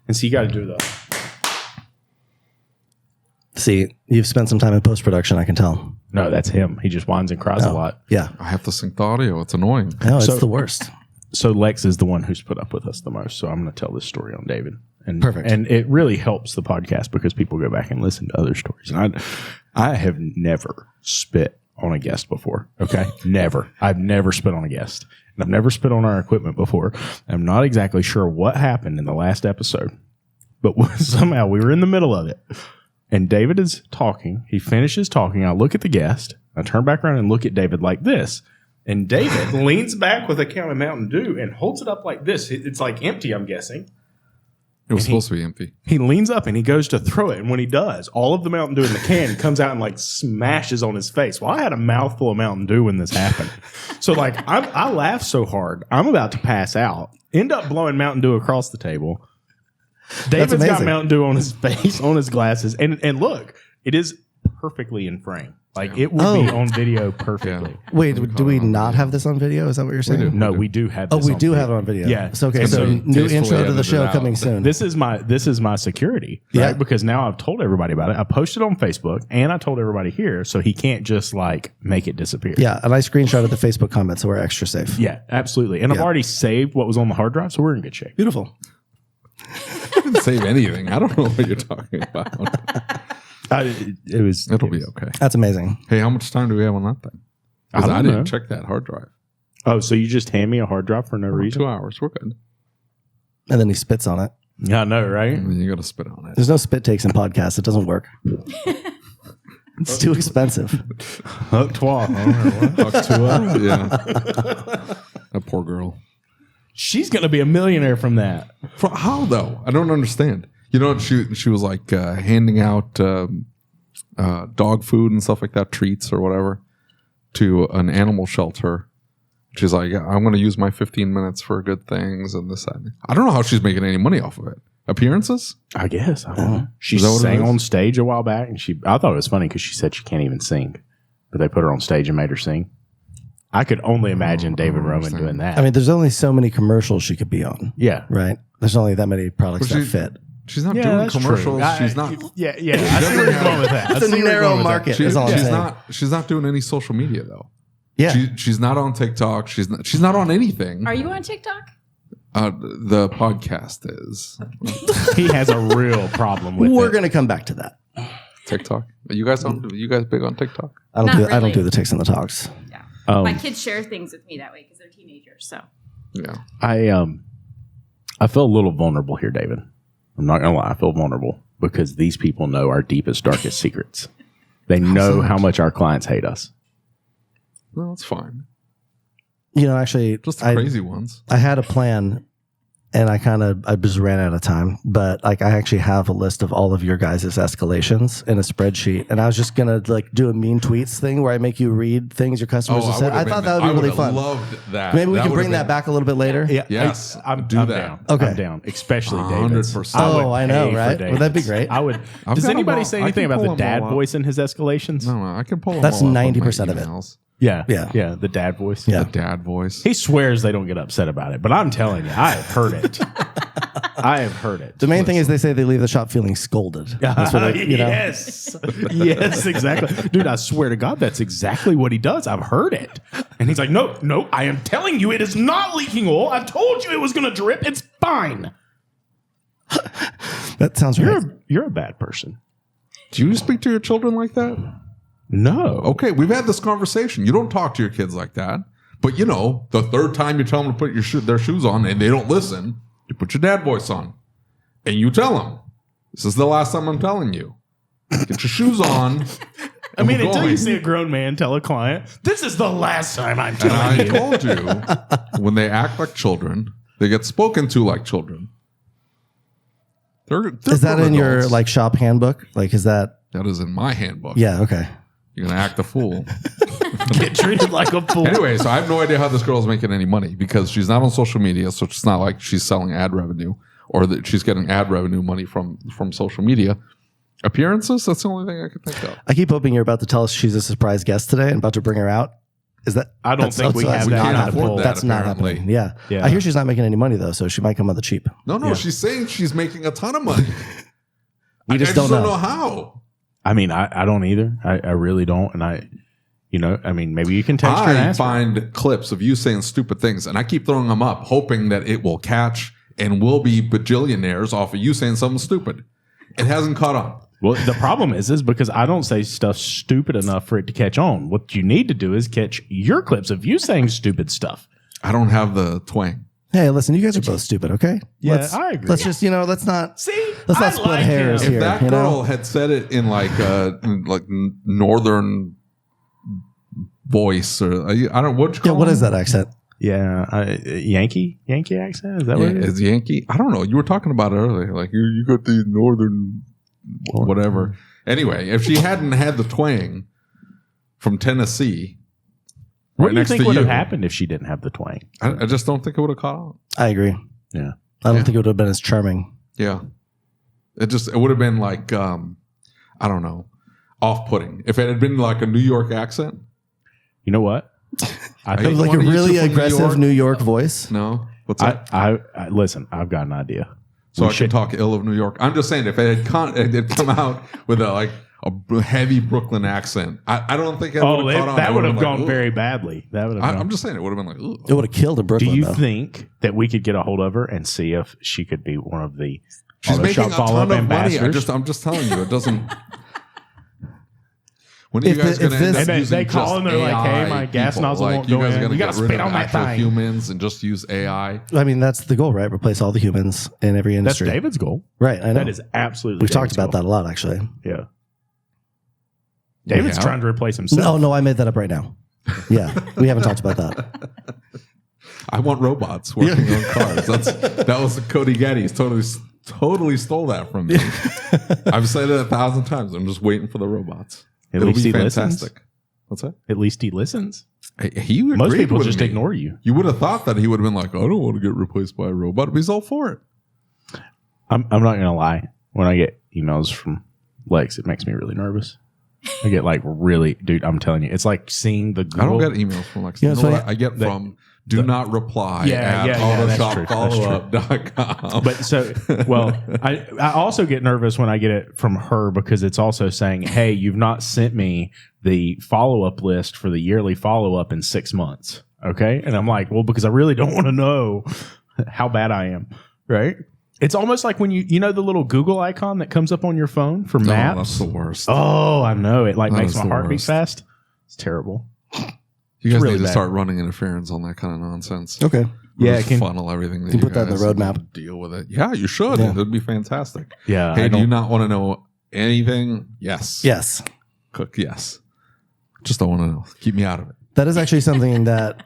And so you got to do the. See, you've spent some time in post-production, I can tell. No, that's him. He just whines and cries a lot. Yeah. I have to sync the audio. It's annoying. No, it's So- the worst. So Lex is the one who's put up with us the most. So I'm going to tell this story on David. And, Perfect. And it really helps the podcast because people go back and listen to other stories. And I have never spit on a guest before. Okay. Never. I've never spit on a guest. And I've never spit on our equipment before. I'm not exactly sure what happened in the last episode, but somehow we were in the middle of it. And David is talking. He finishes talking. I look at the guest. I turn back around and look at David like this. And David leans back with a can of Mountain Dew and holds it up like this. It's like empty, I'm guessing. It was supposed to be empty. He leans up and he goes to throw it. And when he does, all of the Mountain Dew in the can comes out and like smashes on his face. Well, I had a mouthful of Mountain Dew when this happened. So like I laughed so hard. I'm about to pass out. End up blowing Mountain Dew across the table. David's got Mountain Dew on his face, on his glasses. And look, it is perfectly in frame. Like it would be on video perfectly. Yeah. Wait, do we not have this on video? Is that what you're saying? No, we do have Oh, this we on do video. have it on video. Yeah. So, okay. And So so new intro to the edited show out. coming soon. This is my security, right? Yeah. Because now I've told everybody about it. I posted on Facebook and I told everybody here, so he can't just like make it disappear. Yeah, and I screenshotted the Facebook comments, so we're extra safe. Yeah, absolutely. And I've Yeah. already saved what was on the hard drive, so we're in good shape. Beautiful. I didn't save anything. I don't know what you're talking about. It'll be okay. That's amazing. Hey, how much time do we have on that thing? I Because don't I didn't know. check that hard drive. Oh, so you just hand me a hard drive for no reason? 2 hours. We're good. And then he spits on it. Yeah, I know, right? And then you got to spit on it. There's no spit takes in podcasts. It doesn't work. It's too expensive. Hook twat. Talk to her. Yeah. That poor girl. She's going to be a millionaire from that. How though? I don't understand. You know, she was like handing out dog food and stuff like that, treats or whatever, to an animal shelter. She's like, yeah, I'm going to use my 15 minutes for good things and this, that. I don't know how she's making any money off of it. Appearances? I guess. I don't know. She Is that what it sang is? on stage a while back, and I thought it was funny because she said she can't even sing, but they put her on stage and made her sing. I could only imagine David Roman doing that. I mean, there's only so many commercials she could be on, yeah. right? There's only that many products Well, that fit. She's not Yeah, doing that's commercials. true. She's not. Yeah. I see where you're going with that. I It's see a where you're narrow going with that. market, is all I'm saying. She's not doing any social media though. Yeah. She's not on TikTok. She's not on anything. Are you on TikTok? The podcast is He has a real problem with We're it. going to come back to that. TikTok. You guys big on TikTok? I don't Not do I don't really. do the ticks and the talks. Yeah. Um, My kids share things with me that way because they're teenagers. So Yeah. I feel a little vulnerable here, David. I'm not gonna lie, I feel vulnerable because these people know our deepest, darkest secrets. They know how much our clients hate us. No, it's fine. You know, actually, Just the crazy ones. I had a plan, and I just ran out of time. But like, I actually have a list of all of your guys' escalations in a spreadsheet, and I was just gonna like do a mean tweets thing where I make you read things your customers have said. I thought that would be really fun. Loved that. Maybe we can would've bring that been- back a little bit later. Yeah, Yes, I'm do I'm that. down. Okay. I'm down, especially 100%. David's. Oh, I know, pay for right? Would that be David's. great? I would. I've Does got anybody them say all. I anything can about pull the them dad all up. voice in his escalations? No, I can pull them That's all up on my 90% of it. emails. Yeah, Yeah. the dad voice. Yeah. The dad voice. He swears they don't get upset about it, but I'm telling you, I have heard it. I have heard it. The main thing is they say they leave the shop feeling scolded. That's what they, you know. Yes. Yes, exactly. Dude, I swear to God, that's exactly what he does. I've heard it. And he's like, no, I am telling you, it is not leaking oil. I told you it was going to drip. It's fine. That sounds right. You're a bad person. Do you speak to your children like that? No. Okay, we've had this conversation. You don't talk to your kids like that. But, you know, the third time you tell them to put their shoes on and they don't listen, you put your dad voice on. And you tell them, this is the last time I'm telling you. Get your shoes on. I mean, we're until you going. see a grown man tell a client, this is the last time I'm And telling I you. told you, when they act like children, they get spoken to like children. They're Is that grown in your adults. like shop handbook? Like, is that? That is in my handbook. Yeah. Okay. You're going to act a fool. Get treated like a fool. Anyway, so I have no idea how this girl is making any money because she's not on social media. So it's not like she's selling ad revenue or that she's getting ad revenue money from social media. Appearances, that's the only thing I can think of. I keep hoping you're about to tell us she's a surprise guest today and about to bring her out. Is that? I don't think we have we that can't kind of afford pull. that. That's not apparently. happening. Yeah. Yeah. I hear she's not making any money though, so she might come on the cheap. No, she's saying she's making a ton of money. We just I don't don't know. know how. I mean, I don't either. I really don't. And I mean, maybe you can text her and I ask her. find clips of you saying stupid things, and I keep throwing them up, hoping that it will catch and we'll be bajillionaires off of you saying something stupid. It hasn't caught on. Well, the problem is because I don't say stuff stupid enough for it to catch on. What you need to do is catch your clips of you saying stupid stuff. I don't have the twang. Hey, listen, you guys are both stupid, okay? Yeah, I agree. Let's just, let's not Let's not split hairs If here. that girl had said it in like northern voice, or I don't what you call what it? is that accent? Yeah, Yankee accent. Is that what it is? Is Yankee? I don't know. You were talking about it earlier. Like you got the northern whatever. Anyway, if she hadn't had the twang from Tennessee, What right do you next think to would you, have happened if she didn't have the twang? I just don't think it would have caught on. I agree. Yeah. I don't think it would have been as charming. Yeah, it would have been like I don't know, off-putting. If it had been like a New York accent. You know what? I Hey, think Like a One of you really two from New aggressive York? New York voice. No, what's that? I listen. I've got an idea. So We I can talk ill of New York. I'm just saying, if it had come out with a heavy Brooklyn accent, I don't think it would have caught on. That I would would've have been gone like, very badly. That would have. I'm just saying, it would have been like, ooh. It would have killed in Do Brooklyn, you though. think that we could get a hold of her and see if she could be one of the She's auto making shop a follow-up ton of money. ambassadors? I'm just telling you, it doesn't. When are you If guys the- going to if end this- up They using call just and they're like, AI "Hey, my gas people? nozzle won't you go guys in. are going You to gotta get rid spit of on that actual thing." humans and just use AI. I mean, that's the goal, right? Replace all the humans in every That's industry. David's goal. Right, I know. That is absolutely. We've talked David's about goal. that a lot, actually. Yeah. David's have? trying to replace himself. Oh, no, I made that up right now. Yeah, we haven't talked about that. I want robots working on cars. That was Cody Getty's totally stole that from me. I've said it 1,000 times. I'm just waiting for the robots. At It'll least be he listens. fantastic. What's that? At least he listens. He Most agreed people with just me. ignore you. You would have thought that he would have been like, I don't want to get replaced by a robot. But he's all for it. I'm not gonna lie. When I get emails from Lex, it makes me really nervous. I get like really, dude. I'm telling you, it's like seeing the Google. I don't get emails from Lex. Yeah, You know so what I get from do not reply at that's true. autoshopfollowup.com. But so, well, I also get nervous when I get it from her because it's also saying, hey, you've not sent me the follow-up list for the yearly follow-up in 6 months. Okay. And I'm like, well, because I really don't want to know how bad I am. Right. It's almost like when you know the little Google icon that comes up on your phone for maps. That's the worst. Oh, I know. It like That makes is my the heart beat worst. fast. It's terrible. You guys really need to bad. start running interference on that kind of nonsense. Okay. Yeah, Just it can- funnel everything. That can you put that in the guys roadmap. and deal with it. Yeah, you should. Yeah. It'd be fantastic. Yeah. Hey, I do you don't- not want to know anything? Yes. Yes. Cook. Yes. Just don't want to know. Keep me out of it. That is actually something that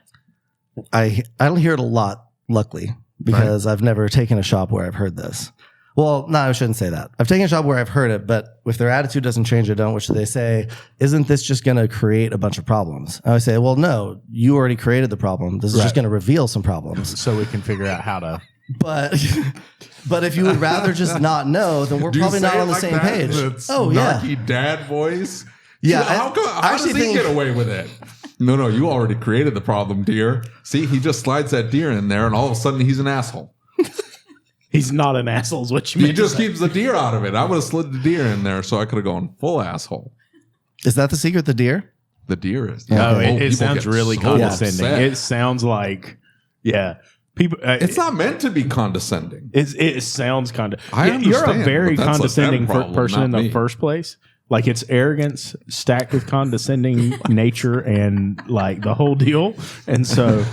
I don't hear it a lot, luckily, because I've never taken a shop where I've heard this. Well, no, I shouldn't say that. I've taken a shop where I've heard it, but if their attitude doesn't change, I don't, which they say, isn't this just going to create a bunch of problems? I would say, well, no, you already created the problem. This is just Right. going to reveal some problems. So we can figure out how to. But if you would rather just not know, then we're Do you probably not say it on the like same that? page. It's Oh, yeah. snarky dad voice. Yeah, How I does actually he think- get away with it? No, you already created the problem, dear. See, he just slides that deer in there, and all of a sudden he's an asshole. He's not an asshole, is what you He mean. just keeps the deer out of it. I would have slid the deer in there, so I could have gone full asshole. Is that the secret, the deer? The deer is. No, Oh, it people sounds get really so condescending. upset. It sounds like, yeah, people. It's not meant to be condescending. It sounds I You're a understand, very but that's a condescending them problem, person in not the me. first place. Like it's arrogance stacked with condescending nature and like the whole deal. And so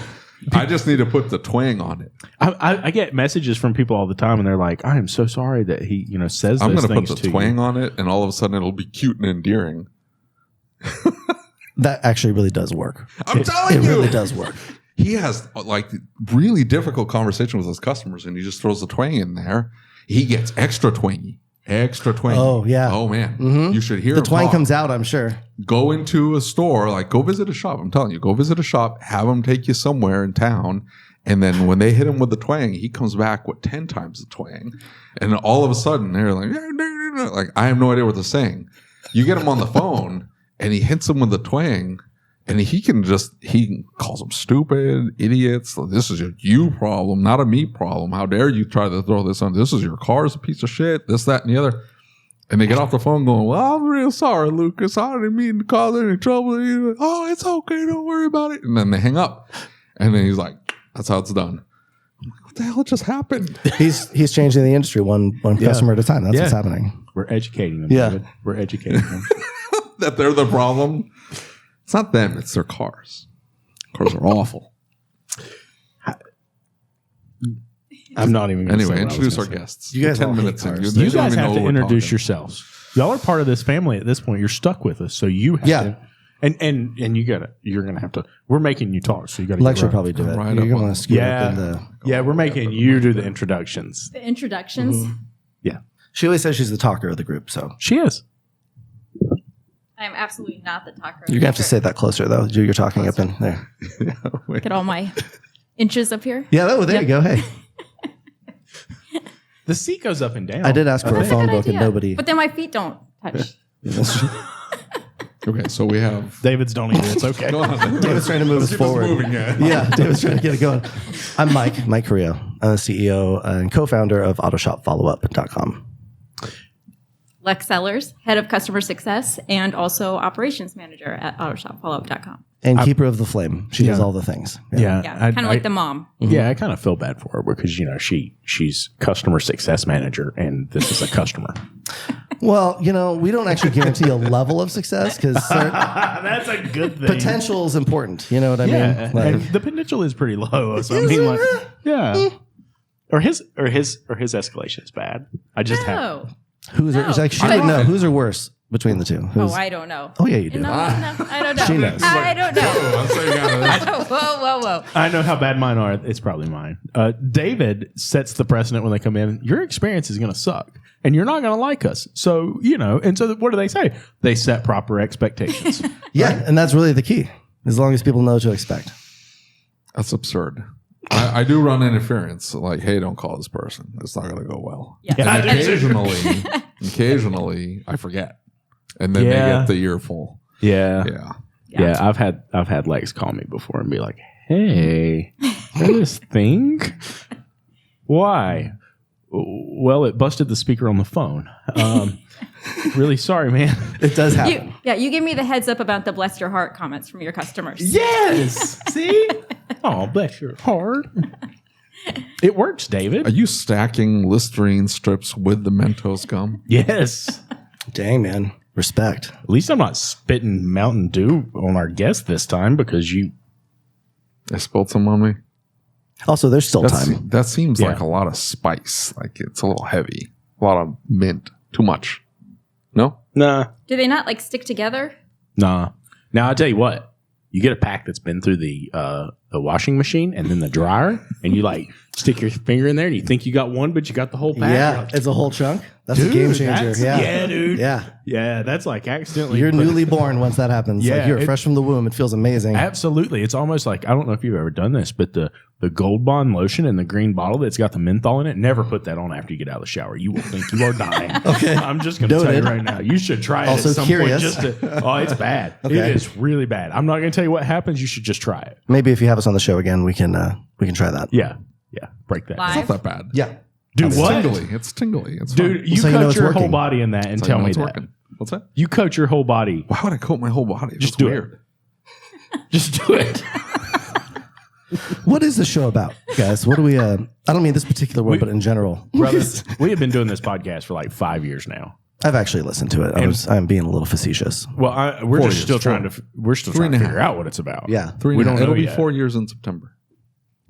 I just need to put the twang on it. I get messages from people all the time, and they're like, "I am so sorry that he says I'm those going to things put to the you." twang on it, and all of a sudden it'll be cute and endearing. That actually really does work. I'm telling It you, really does work. he has like really difficult conversation with his customers, and he just throws the twang in there. He gets extra twangy. Oh, yeah. Oh man, Mhm. you should hear The him twang talk. comes out, I'm sure. Go into a store, like go visit a shop. I'm telling you, go visit a shop. Have them take you somewhere in town, and then when they hit him with the twang, he comes back with 10 times the twang, and all of a sudden they're like I have no idea what they're saying. You get him on the phone, and he hits him with the twang, And he calls them stupid, idiots. This is a you problem, not a me problem. How dare you try to throw this on? This is your car's a piece of shit, this, that, and the other. And they get off the phone going, well, I'm real sorry, Lucas. I didn't mean to cause any trouble. Oh, it's okay. Don't worry about it. And then they hang up. And then he's like, that's how it's done. I'm like, what the hell just happened? He's changing the industry one customer at a time. That's what's happening. We're educating them. Yeah. David. We're educating them. That they're the problem. It's not them. It's their cars. Cars are awful. I'm not even going to Anyway, introduce our guests. You guys 10 all hate minutes in. cars. You guys have to introduce yourselves. Y'all are part of this family at this point. You're stuck with us, so you have to. And you gotta. You're gonna have to. We're making you talk, so you gotta. Lex will probably do it. Right You're up gonna on- want to scoot up in Yeah, the. yeah. We're making you do the introductions. The introductions. Yeah, She always says she's the talker of the group, so she is. I am absolutely not the talker. you're gonna have to say that closer though. You're talking up in there. Look at all my inches up here. Yeah, there you go. Hey, The seat goes up and down. I did ask for a phone Good book and idea. nobody. But then my feet don't touch. Okay, so we have. David's don't either. It's okay. Go on. David's trying to move us forward. Yeah, David's trying to get it going. I'm Mike Carrillo. I'm the CEO and co-founder of AutoshopFollowUp.com. Lex Sellers, head of customer success and also operations manager at autoshopfollowup.com. And keeper of the flame. She does Yeah. all the things. Yeah, Yeah, kind of like the mom. Yeah, I kind of feel bad for her because she's customer success manager and this is a customer. Well, we don't actually guarantee a level of success because That's a good thing. potential is important. You know what I Yeah, mean? Like, and the potential is pretty low. So I mean, like, yeah. Or his escalation is bad. I just have. Oh. who's No. like she would know who's are worse between the two. Oh, I don't know. Oh, yeah, you do. No, I don't know. She knows. I don't know. I'm saying out of this. Whoa. I know how bad mine are. It's probably mine. David sets the precedent when they come in. Your experience is going to suck, and you're not going to like us. So and so what do they say? They set proper expectations. Yeah, and that's really the key. As long as people know what to expect. That's absurd. I do run interference. Like, hey, don't call this person. It's not going to go well. Yeah. And occasionally, I forget, and then they Yeah. get the earful. Yeah. Yeah. I've had Lex call me before and be like, "Hey, this thing? Why? Well, it busted the speaker on the phone. Really sorry, man." It does happen. You give me the heads up about the bless your heart comments from your customers. Yes. See? Oh, bless your heart. It works, Are David. you stacking Listerine strips with the Mentos gum? Yes. Dang, man. Respect. At least I'm not spitting Mountain Dew on our guest this time because you. I spilled some on me. Also, there's still time. That seems Yeah. like a lot of spice. Like it's a little heavy. A lot of mint. Too much. No? Nah. Do they not like stick together? Nah. Now I'll tell you what. You get a pack that's been through the washing machine and then the dryer, and you like stick your finger in there, and you think you got one, but you got the whole pack. Yeah, You're like, it's a whole chunk. That's a Dude, game changer. that's- Yeah. yeah, dude. Yeah. Yeah, that's like accidentally. You're put- newly born once that happens. Yeah, Like you're it- fresh from the womb. It feels amazing. Absolutely. It's almost like, I don't know if you've ever done this, but the Gold Bond lotion in the green bottle that's got the menthol in it, never put that on after you get out of the shower. You will think you are dying. Okay. I'm just going to tell you Noted. right now. You should try it Also at some curious. point. It's bad. Okay. It is really bad. I'm not going to tell you what happens. You should just try it. Maybe if you have us on the show again, we can try that. Yeah. Yeah. Break that. Live. It's not that bad. Yeah. Do It's what? tingly. It's tingly. It's Dude, fine. you So you know coat it's your whole working. body in that and That's how tell you know me it's that. working. What's that? You coat your whole body. Why would I coat my whole body? Just That's do weird. it. Just do it. What is the show about, guys? What do we? I don't mean this particular one, but in general. Brothers, we have been doing this podcast for like 5 years now. I've actually listened to it. I'm being a little facetious. Well, we're 4 just years, still 4. trying to Three and a figure half. out what it's about. Yeah. We don't know It'll be yet. 4 years in September.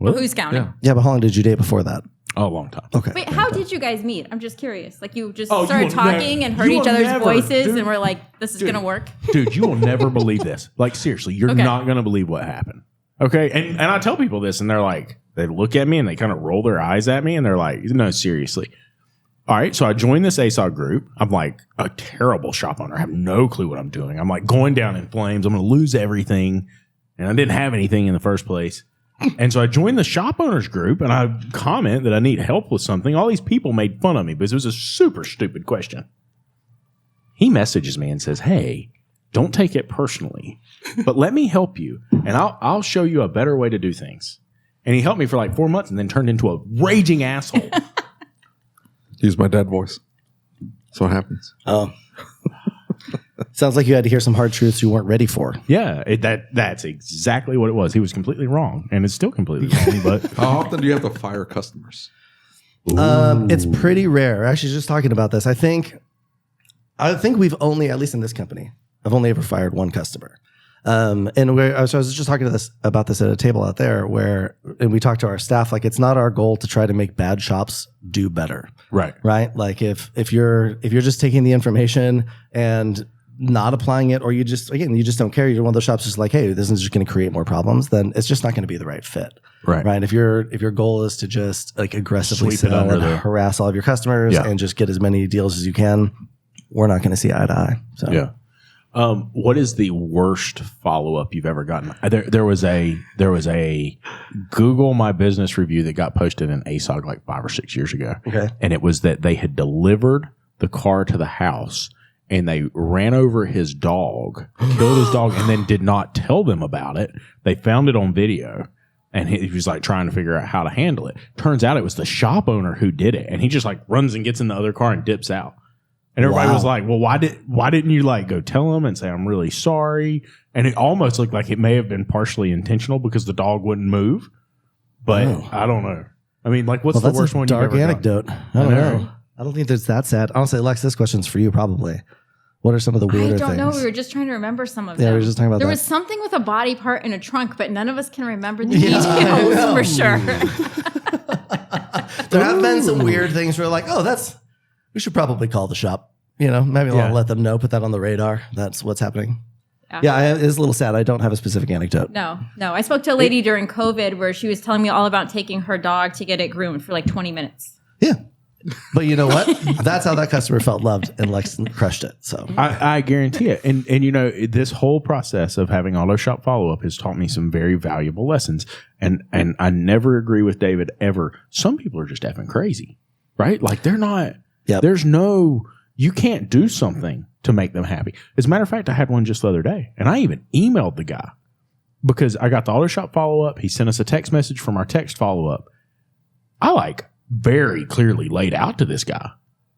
Well, who's counting? Yeah. Yeah, but how long did you date before that? Oh, a long time. Okay. Wait, how did you guys meet? I'm just curious. Like you just Oh, you started will talking and heard you each will other's never, voices dude. and we're like, this is going to work. Dude, you will never believe this. Like, seriously, you're Okay. not going to believe what happened. Okay. And I tell people this, and they're like, they look at me and they kind of roll their eyes at me, and they're like, no, seriously. All right. So I joined this ASOG group. I'm like a terrible shop owner. I have no clue what I'm doing. I'm like going down in flames. I'm going to lose everything. And I didn't have anything in the first place. And so I joined the shop owners group and I comment that I need help with something. All these people made fun of me because it was a super stupid question. He messages me and says, "Hey, don't take it personally, but let me help you, and I'll show you a better way to do things. And he helped me for like 4 months and then turned into a raging asshole. Use my dad voice. That's what happens. Oh. Sounds like you had to hear some hard truths you weren't ready for. Yeah, that's exactly what it was. He was completely wrong, and it's still completely wrong. But How often do you have to fire customers? It's pretty rare. Actually, just talking about this, I think we've only, at least in this company, I've only ever fired one customer. And so I was just talking about this at a table out there and we talked to our staff, like it's not our goal to try to make bad shops do better. right. Like if you're just taking the information and not applying it, or you just don't care, you're one of those shops that's like, hey, this is just going to create more problems, then it's just not going to be the right fit. Right. If your goal is to just like aggressively Sweep it sell under and the- harass all of your customers and just get as many deals as you can, we're not going to see eye to eye. So Yeah. What is the worst follow up you've ever gotten? There was a Google My Business review that got posted in ASOG like 5 or 6 years ago. Okay. And it was that they had delivered the car to the house and they ran over his dog, killed his dog, and then did not tell them about it. They found it on video. And he was like trying to figure out how to handle it. Turns out it was the shop owner who did it. And he just like runs and gets in the other car and dips out. And everybody was like, well, why didn't you like go tell him and say, I'm really sorry? And it almost looked like it may have been partially intentional because the dog wouldn't move. But I don't know. I mean, like, what's the worst one you've dark ever anecdote. I don't know. I don't think that's that sad. Honestly, Lex, this question's for you probably. What are some of the weirder I don't things? know. We were just trying to remember some of Yeah, them. we were just talking about there that. was something with a body part in a trunk, but none of us can remember the details for sure. There have been some weird things where like, we should probably call the shop. Maybe I'll let them know, put that on the radar. That's what's happening. Yeah, it is a little sad. I don't have a specific anecdote. No. I spoke to a lady during COVID where she was telling me all about taking her dog to get it groomed for like 20 minutes. Yeah. But you know what? That's how that customer felt loved, and Lex crushed it. So I guarantee it. And this whole process of having auto shop follow up has taught me some very valuable lessons. And I never agree with David ever. Some people are just effing crazy, right? Like they're not. Yep. You can't do something to make them happy. As a matter of fact, I had one just the other day, and I even emailed the guy because I got the auto shop follow up. He sent us a text message from our text follow up. I like very clearly laid out to this guy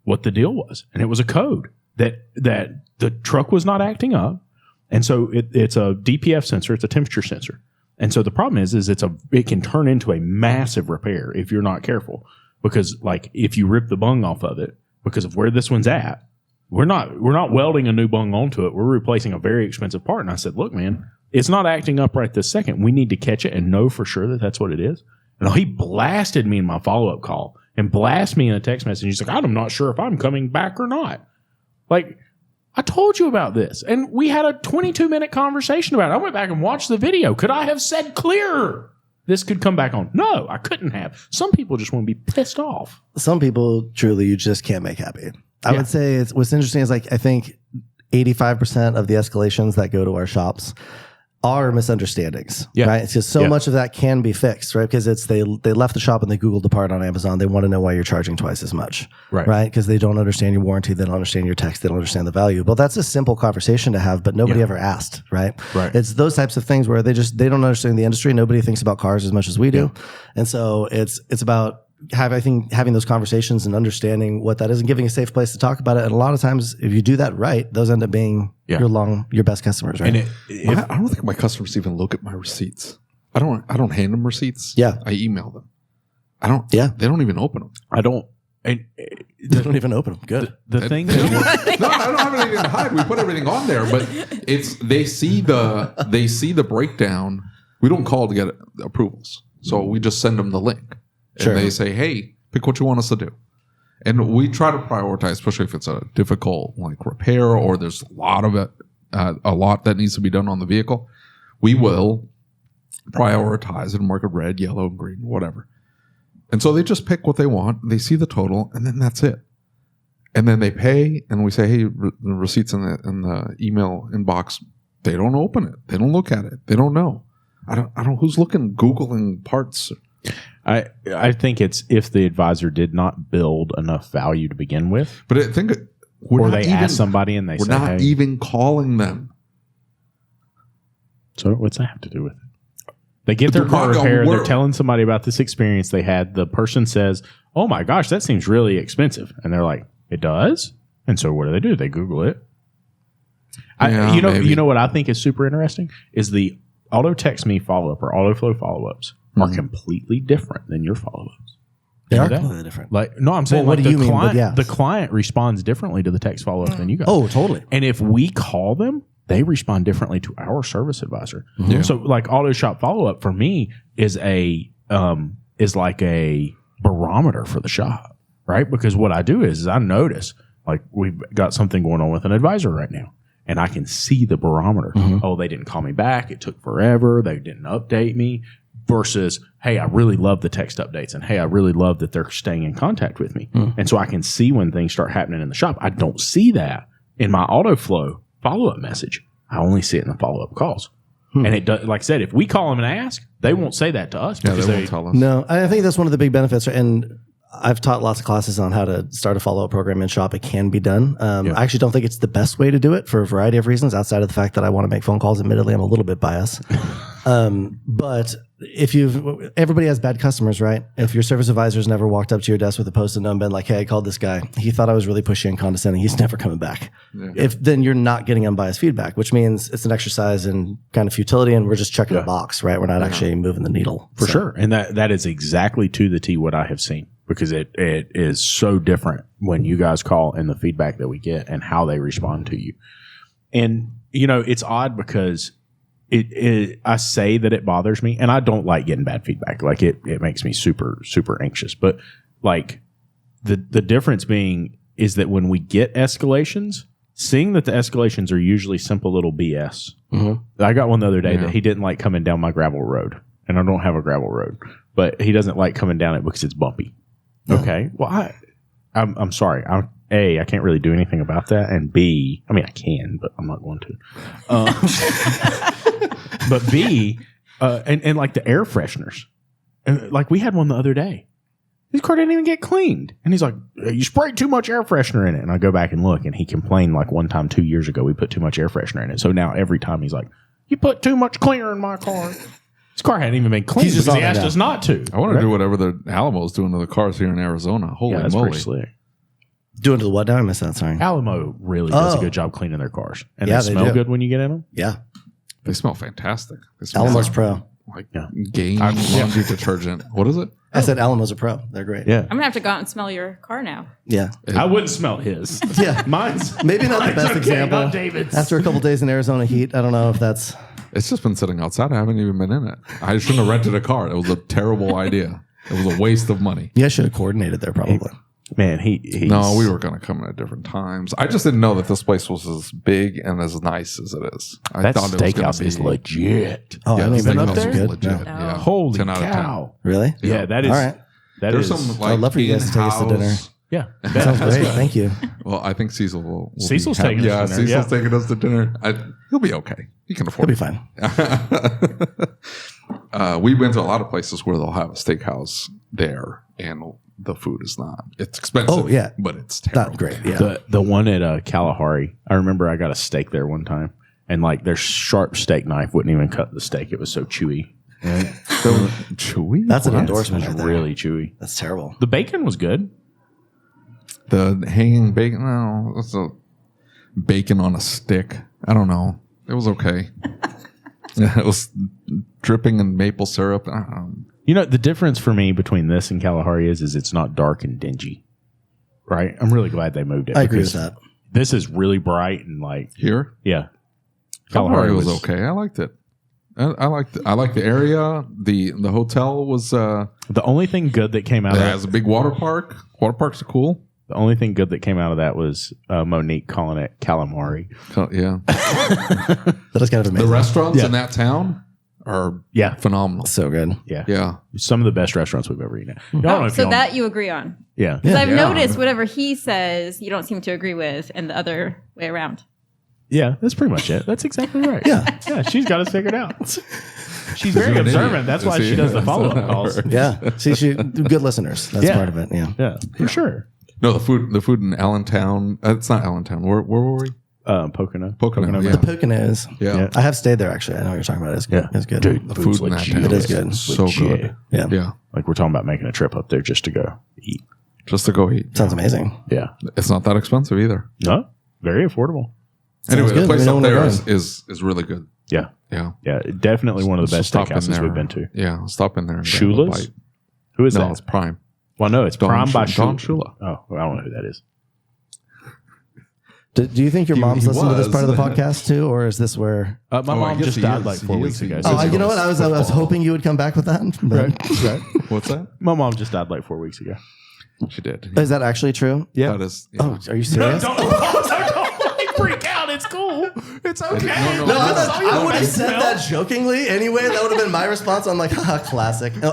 what the deal was, and it was a code that the truck was not acting up, and so it's a DPF sensor, it's a temperature sensor, and so the problem is it can turn into a massive repair if you're not careful, because like if you rip the bung off of it. Because of where this one's at, we're not welding a new bung onto it. We're replacing a very expensive part. And I said, look, man, it's not acting up right this second. We need to catch it and know for sure that that's what it is. And he blasted me in my follow-up call and blasted me in a text message. He's like, I'm not sure if I'm coming back or not. Like, I told you about this. And we had a 22-minute conversation about it. I went back and watched the video. Could I have said clearer? This could come back on. No, I couldn't have. Some people just want to be pissed off. some people truly you just can't make happy. I would say what's interesting is like I think 85% of the escalations that go to our shops are misunderstandings, right? It's just so much of that can be fixed, right? Because they left the shop and they Googled the part on Amazon. They want to know why you're charging twice as much, right? Because they don't understand your warranty, they don't understand your text, they don't understand the value. Well, that's a simple conversation to have, but nobody ever asked, right? It's those types of things where they don't understand the industry. Nobody thinks about cars as much as we do, and so it's about having those conversations and understanding what that is and giving a safe place to talk about it. And a lot of times, if you do that right, those end up being your best customers, right? And I don't think my customers even look at my receipts. I don't hand them receipts. Yeah. I email them. They don't even open them. I don't. And They don't even open them. Good. the thing No, I don't have anything to hide. We put everything on there, but they see the breakdown. We don't call to get approvals, so we just send them the link. And they say, hey, pick what you want us to do. And we try to prioritize, especially if it's a difficult like repair or there's a lot of it, a lot that needs to be done on the vehicle. We will prioritize and mark it red, yellow, green, whatever. And so they just pick what they want. They see the total, and then that's it. And then they pay, and we say, hey, the receipts in the email inbox. They don't open it. They don't look at it. They don't know. I don't. Who's looking, Googling parts? I think it's if the advisor did not build enough value to begin with, But I think or they ask somebody and they we're say, not hey, even calling them. So what's that have to do with it? They get their They're car not gonna repaired. They're work. telling somebody about this experience they had. The person says, "Oh my gosh, that seems really expensive," and they're like, "It does." And so what do? They Google it. Yeah, maybe. You know what I think is super interesting is the auto text me follow up or auto flow follow ups are completely different than your follow ups. They are that? completely different. Like, no, I'm saying Well, what like do the you mean? But client, yeah. the client responds differently to the text follow up than you guys. Oh, totally. And if we call them, they respond differently to our service advisor. Yeah. So like auto shop follow up for me is like a barometer for the shop, right? Because what I do is I notice like we've got something going on with an advisor right now. And I can see the barometer. Oh, they didn't call me back. It took forever. They didn't update me. Versus, hey, I really love the text updates. And hey, I really love that they're staying in contact with me. And so I can see when things start happening in the shop. I don't see that in my auto flow follow-up message. I only see it in the follow-up calls. And it does, like I said, if we call them and ask, they won't say that to us. Yeah, Because they won't tell us. No, I think that's one of the big benefits. And I've taught lots of classes on how to start a follow-up program in shop. It can be done. I actually don't think it's the best way to do it for a variety of reasons outside of the fact that I want to make phone calls. Admittedly, I'm a little bit biased. But if everybody has bad customers, right? If your service advisor's never walked up to your desk with a post-it note and been like, hey, I called this guy. He thought I was really pushy and condescending. He's never coming back. Then you're not getting unbiased feedback, which means it's an exercise in kind of futility and we're just checking a box, right? We're not actually moving the needle. For sure. And that is exactly to the T what I have seen. Because it is so different when you guys call and the feedback that we get and how they respond to you. And, it's odd because I say that it bothers me and I don't like getting bad feedback. Like it makes me super, super anxious. But like the difference being is that when we get escalations, seeing that the escalations are usually simple little BS. I got one the other day that he didn't like coming down my gravel road and I don't have a gravel road, but he doesn't like coming down it because it's bumpy. Okay. Well, I'm sorry. I can't really do anything about that. And B, I mean, I can, but I'm not going to. But B, and like the air fresheners. And like we had one the other day. His car didn't even get cleaned. And he's like, you sprayed too much air freshener in it. And I go back and look, and he complained like one time 2 years ago we put too much air freshener in it. So now every time he's like, you put too much cleaner in my car. His car hadn't even been cleaned He's just because he on it asked now. us not to. I want to do whatever the Alamo's doing to the cars here in Arizona. Holy Yeah, that's moly. pretty slick. Doing to the what now? I missed that. Sorry. Alamo really does a Oh. good job cleaning their cars. And Yeah, they they smell do. good when you get in them. Yeah. They smell fantastic. They smell Alamo's like, Pro. like Yeah. Gain laundry detergent. What is it? I said Alamo's a Pro. They're great. Yeah. I'm gonna have to go out and smell your car now. Yeah. I wouldn't smell his. Yeah. Mine's Maybe not the mine's best okay, example. not David's. After a couple days in Arizona heat, I don't know if that's. It's just been sitting outside. I haven't even been in it. I shouldn't have rented a car. It was a terrible idea. It was a waste of money. You guys should have coordinated there probably. Man, he's No, we were going to come in at different times. I just didn't know that this place was as big and as nice as it is. I that thought it was steakhouse gonna is be legit. Oh, I haven't the even been steakhouse up there. was Good. legit. No. Yeah. Holy 10 out of 10. cow. Really? Yeah, that is. All right. That There's is. some like I'd love for you guys to take us to dinner. in-house- Yeah. Sounds great. Thank you. Well, I think Cecil will Cecil's be happy. taking us to dinner, Cecil's yeah. taking us to dinner. He'll be okay. He can It'll afford be it. fine. We've been to a lot of places where they'll have a steakhouse there, and the food is not. It's expensive. Oh, yeah. but it's terrible. Not great. Yeah. The one at Kalahari, I remember I got a steak there one time, and like their sharp steak knife wouldn't even cut the steak. It was so chewy. So chewy. That's an What? endorsement. It Right was there. really chewy. That's terrible. The bacon was good. The hanging bacon. No, it's a bacon on a stick. I don't know. It was okay. It was dripping in maple syrup. You know, the difference for me between this and Kalahari is it's not dark and dingy. Right? I'm really glad they moved it. I agree with because that. This is really bright and like, Here, yeah. Kalahari was okay. I liked it. I liked the area. The hotel was The only thing good that came out of it that, has a big water park. Water parks are cool. the only thing good that came out of that was Monique calling it calamari. Yeah, That is kind of the amazing. restaurants in that town are Yeah. phenomenal. So good. Yeah. Yeah, Some of the best restaurants we've ever eaten at. I don't know if So y'all- that you agree on. yeah. Because I've Yeah. noticed whatever he says, you don't seem to agree with, and the other way around. Yeah, that's pretty much it. That's exactly right. Yeah. Yeah, she's got us figured out. She's very You're an observant. idiot. That's why See? she does the follow-up calls. Yeah. See, good listeners. That's Yeah. part of it. Yeah. Yeah, for sure. no, the food in Allentown. It's not Allentown. Where were we? Pocono. Yeah. The Poconos. Yeah. I have stayed there actually. I know what you're talking about. It's good. It's good. Dude, The food's food in that legit. town It is good. so Legit. good. Yeah. Yeah. Like we're talking about making a trip up there just to go eat. Just to go eat. Sounds amazing. Yeah. It's not that expensive either. No, very affordable. Anyway, good. the place Let me know up when there we're is really good. Yeah. Yeah. Yeah. Definitely one of the So best stop in steakhouses there. we've been to. Yeah. I'll stop in there and grab a Shula's? bite. Who is No, that? it's Prime. Well, no, it's Don Prime by Don Shula. Shula. Oh, well, I don't know who that is. Do you think your mom's he listening to this was. part of the podcast too, or is this where? My I mom guess just he died is. like 4 He weeks is. ago. He so is. You know what? I was Football. hoping you would come back with that. But- Right. What's that? My mom just died like 4 weeks ago. She did. Is that actually true? Yeah. That is. Yeah. Oh, are you serious? Don't freak out. It's cool. It's okay. No, No, I I, I would have said that jokingly anyway. That would have been my response. I'm like, haha, classic. No,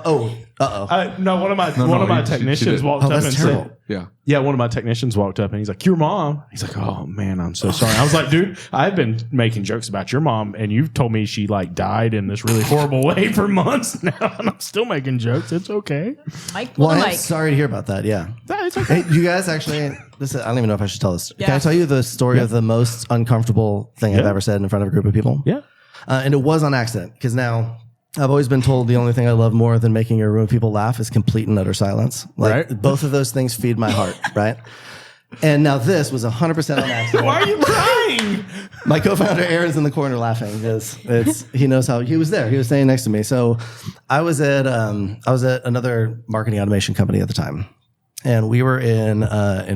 one of my she technicians did. walked up that's and terrible. said, Yeah. "Yeah." One of my technicians walked up and he's like, "Your mom." He's like, "Oh man, I'm so sorry." I was like, "Dude, I've been making jokes about your mom, and you've told me she like died in this really horrible way for months now, and I'm still making jokes. It's okay. Mike, Well, pull the I'm mic. sorry to hear about that. Yeah. It's okay." Hey, you guys actually, I don't even know if I should tell this. Can I Yeah. tell you the story of the most uncomfortable thing I've Yeah. ever said in front of a group of people? Yeah. And it was on accident because now I've always been told the only thing I love more than making a room of people laugh is complete and utter silence. Like Right. both of those things feed my heart, right? And now this was 100% on accident. Why are you crying? My co-founder Aaron's in the corner laughing because he knows how he was there. He was staying next to me. So I was at another marketing automation company at the time. And we were in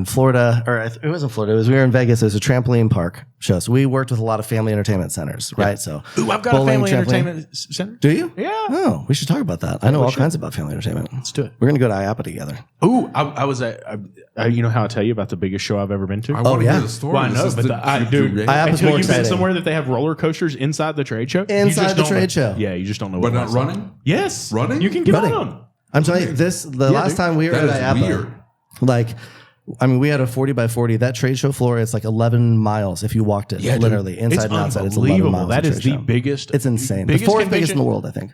Florida, or it wasn't Florida. We were in Vegas. It was a trampoline park show. So we worked with a lot of family entertainment centers, right? So Ooh, I've got bowling, a family trampoline. entertainment center. Do you? Yeah. Oh, we should talk about that. I know all kinds about family entertainment. Let's do it. We're gonna go to IAPA together. Ooh, I was at. You know how I tell you about the biggest show I've ever been to? I want to yeah. hear the story. Well, I know, This is but dude, rate? I- until more you've been exciting. somewhere that they have roller coasters inside the trade show, you Inside just the don't trade know. show. Yeah, you just don't know. But what not it's like. running? Yes, Running? You can get Running. on them. I'm telling you, the last dude. time we were That at is IAPA, weird. like, I mean, we had a 40 by 40. That trade show floor, it's like 11 miles if you walked it, dude. literally inside and outside. It's 11 unbelievable. miles. That of is trade the show. biggest. It's insane. The biggest fourth biggest in the convention- world, I think.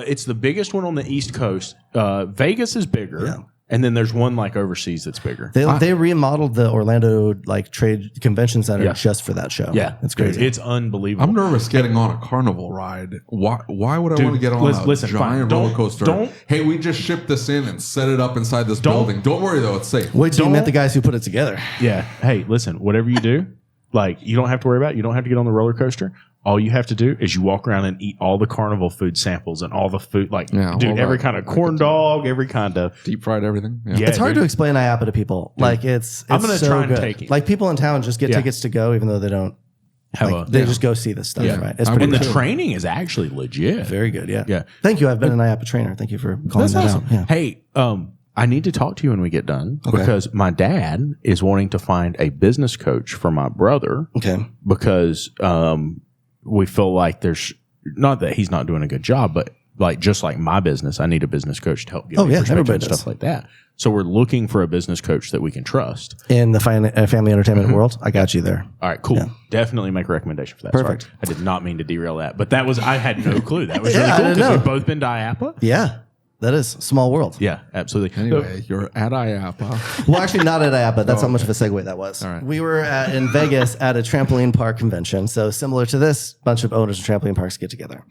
It's the biggest one on the East Coast. Vegas is bigger, Yeah. and then there's one like overseas that's bigger. They remodeled the Orlando like trade convention center Yeah. just for that show. Yeah, it's crazy. It's unbelievable. I'm nervous getting on a carnival ride. Why would I want to get on listen, a fine. giant Don't- roller coaster? don't- Hey, we just shipped this in and set it up inside this building. Don't worry though, it's safe. Wait till you don't- met the guys who put it together. Yeah. Hey, listen, whatever you do, like you don't have to worry about it. You don't have to get on the roller coaster. All you have to do is you walk around and eat all the carnival food samples and all the food, like Yeah, dude, well, every that- kind of I corn could- dog, every kind of Deep fried everything. yeah. It's hard dude. to explain IAPA to people. Like it's I'm gonna so try and good. take it. Like people in town just get Yeah. tickets to go, even though they don't. Have Like, a, they just go see this stuff, yeah. right? It's I pretty and the cool. training is actually legit. Very good, yeah. Yeah. Thank you. I've been an IAPA trainer. Thank you for calling That's that awesome. out. Yeah. Hey, I need to talk to you when we get done because my dad is wanting to find a business coach for my brother Okay. because we feel like there's not that he's not doing a good job, but like just like my business, I need a business coach to help give me perspective everybody and does. stuff like that. So we're looking for a business coach that we can trust. In the family entertainment world, I got you there. All right, cool. Definitely make a recommendation for that. Perfect. Sorry, I did not mean to derail that, but that was I had no clue. That was Yeah, really I cool didn't because know. we've both been to IAPA. Yeah. That is a small world. Yeah, absolutely. Anyway, you're at IAPA. Well, actually, not at IAPA. That's how much of a segue that was. All right. We were in Vegas at a trampoline park convention. So similar to this, a bunch of owners of trampoline parks get together.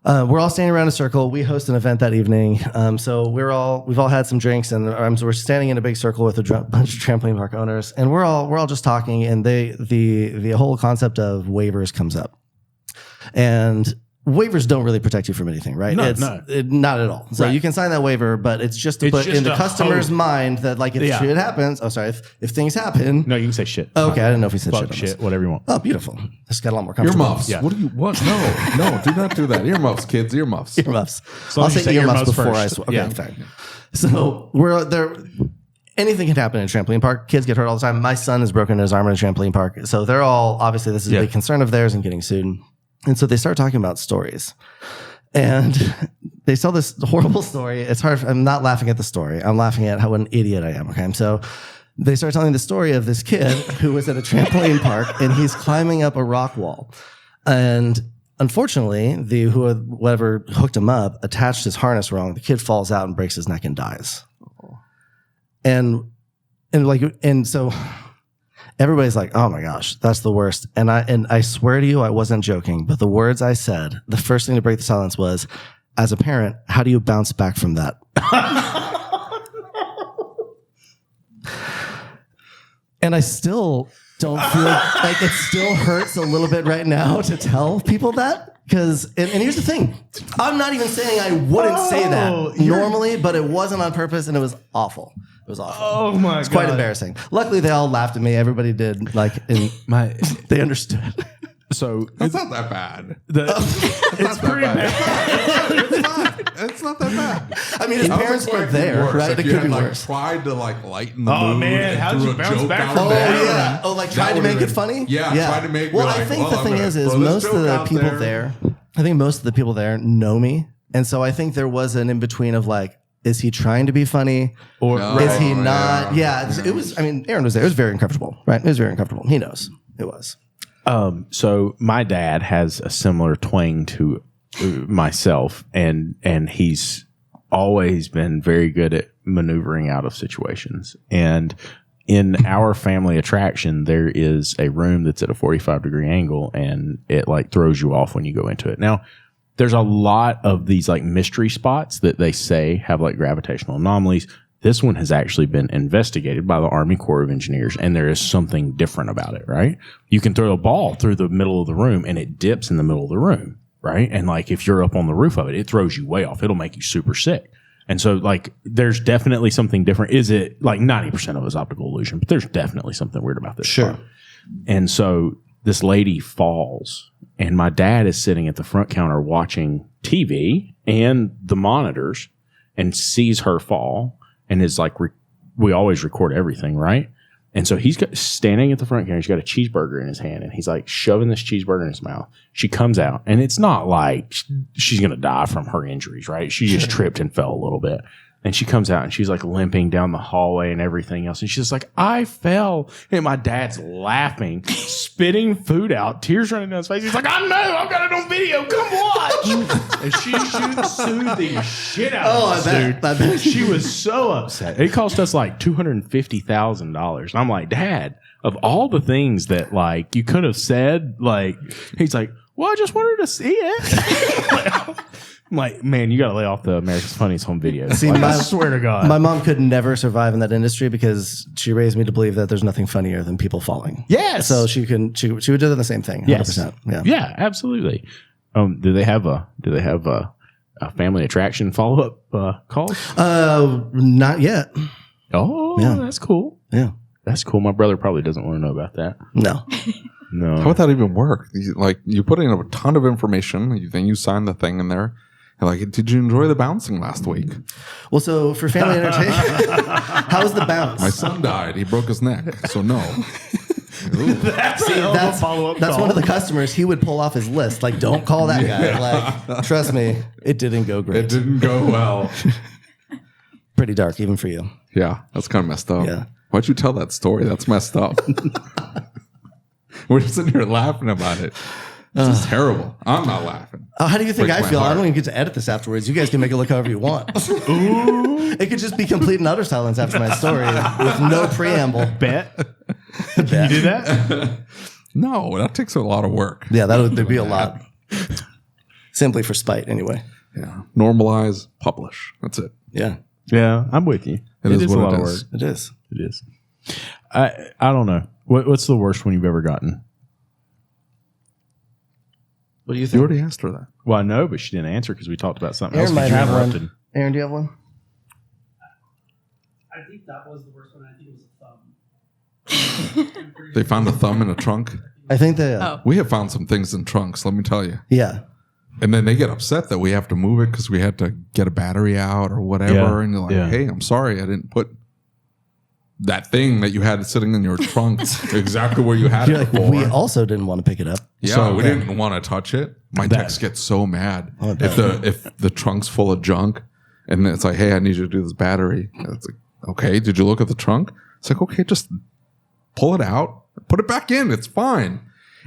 We're all standing around a circle. We host an event that evening. So we've all had some drinks, and we're standing in a big circle with a bunch of trampoline park owners, and we're all just talking. And the whole concept of waivers comes up, and waivers don't really protect you from anything, right? No, Not at all. So Right. you can sign that waiver, but it's just to It's put just in the a customer's hope. mind that like if Yeah. shit happens, if things happen. No, you can say shit. Okay, I didn't know if we said Fuck shit. On shit, this. whatever you want. Oh, beautiful. This got a lot more comfortable. Earmuffs. Yeah. What? No, do not do that. Earmuffs, kids. Earmuffs. Earmuffs. long I'll as you say say earmuffs earmuffs before first. Okay, Yeah. fine. So we're there. Anything can happen in a trampoline park. Kids get hurt all the time. My son has broken his arm in a trampoline park. So they're all, obviously, this is a big concern of theirs and getting sued. And so they start talking about stories. And they tell this horrible story. It's hard. I'm not laughing at the story. I'm laughing at how an idiot I am. Okay. So they start telling the story of this kid who was at a trampoline park and he's climbing up a rock wall. And unfortunately, whoever hooked him up attached his harness wrong. The kid falls out and breaks his neck and dies. And so everybody's like, oh my gosh, that's the worst. And I swear to you, I wasn't joking, but the words I said, the first thing to break the silence was, as a parent, how do you bounce back from that? And I still don't feel like it still hurts a little bit right now to tell people that. Because, and here's the thing, I'm not even saying I wouldn't say that normally, but it wasn't on purpose and it was awful. It was awful. Oh my God. It's quite embarrassing. Luckily, they all laughed at me. Everybody did. Like, they understood. So It's not that bad. it's pretty bad. It's not that bad. I mean, his parents were there, right? It could be worse. Tried to lighten the Oh, mood. man, and how did threw you a bounce joke back out from there. that? Oh, yeah. Oh, like tried to make it funny? Yeah, tried to make. Well, I think the thing is most of the people there, I think most of the people there know me. And so I think there was an in-between of like, is he trying to be funny or is he not? Yeah, it was, I mean, Aaron was there. It was very uncomfortable, right? It was very uncomfortable. He knows it was. So my dad has a similar twang to myself, and he's always been very good at maneuvering out of situations. And in our family attraction, there is a room that's at a 45-degree angle, and it like throws you off when you go into it. Now, there's a lot of these like mystery spots that they say have like gravitational anomalies. This one has actually been investigated by the Army Corps of Engineers, and there is something different about it, right? You can throw a ball through the middle of the room, and it dips in the middle of the room, right? And like if you're up on the roof of it, it throws you way off. It'll make you super sick. And so like there's definitely something different. Is it like 90% of it is optical illusion? But there's definitely something weird about this. Sure. And so this lady falls, and my dad is sitting at the front counter watching TV and the monitors and sees her fall. And is like, we always record everything, right? And so he's standing at the front counter. He's got a cheeseburger in his hand, and he's like shoving this cheeseburger in his mouth. She comes out, and it's not like she's going to die from her injuries, right? She just tripped and fell a little bit. And she comes out, and she's like limping down the hallway and everything else. And she's just like, I fell. And my dad's laughing, spitting food out, tears running down his face. He's like, I know, I've got it on video. Come watch. And she sued the shit out of us, dude. She was so upset. It cost us like $250,000. And I'm like, Dad, of all the things that like you could have said, like, he's like, well, I just wanted to see it. I'm like, man, you got to lay off the America's Funniest Home Videos. See, like, I swear to God. My mom could never survive in that industry because she raised me to believe that there's nothing funnier than people falling. Yes. So she would do the same thing. 100%. Yes. Yeah. Yeah, absolutely. Do they have a family attraction follow-up calls? Not yet. Oh, Yeah. That's cool. Yeah. That's cool. My brother probably doesn't want to know about that. No. No. How would that even work? You put in a ton of information, then you sign the thing in there. And like, did you enjoy the bouncing last week? Well, so for family entertainment, how's the bounce? My son died. He broke his neck. So no. That's follow-up That's call. one of the customers he would pull off his list. Like, don't call that guy. Like, trust me, it didn't go great. It didn't go well. Pretty dark, even for you. Yeah, that's kind of messed up. Yeah. Why'd you tell that story? That's messed up. We're just sitting here laughing about it. This is terrible. I'm not laughing. How do you think Breaks I my feel? I heart. don't even get to edit this afterwards. You guys can make it look however you want. It could just be complete and utter silence after my story with no preamble. Bet. Can you do that? No, that takes a lot of work. Yeah, there'd be a lot. Simply for spite, anyway. Yeah. Normalize, publish. That's it. Yeah, Yeah, I'm with you. It is a what lot it of is. work. it is. It is. I don't know. What's the worst one you've ever gotten? What do you You think? already asked her that. Well, I know, but she didn't answer because we talked about something Aaron else. might 'cause you have interrupted. one. Aaron, do you have one? I think that was the worst one. I think it was a thumb. They found a thumb in a trunk. I think they. Oh. We have found some things in trunks, let me tell you. Yeah. And then they get upset that we have to move it because we had to get a battery out or whatever. Yeah. And you're like, Yeah. hey, I'm sorry, I didn't put that thing that you had sitting in your trunk exactly where you had You're it like, before. we also didn't want to pick it up. Yeah, So, we didn't want to touch it. My techs get so mad Oh, if the trunk's full of junk, and it's like, hey, I need you to do this battery. And it's like, okay, did you look at the trunk? It's like, okay, just pull it out, put it back in. It's fine.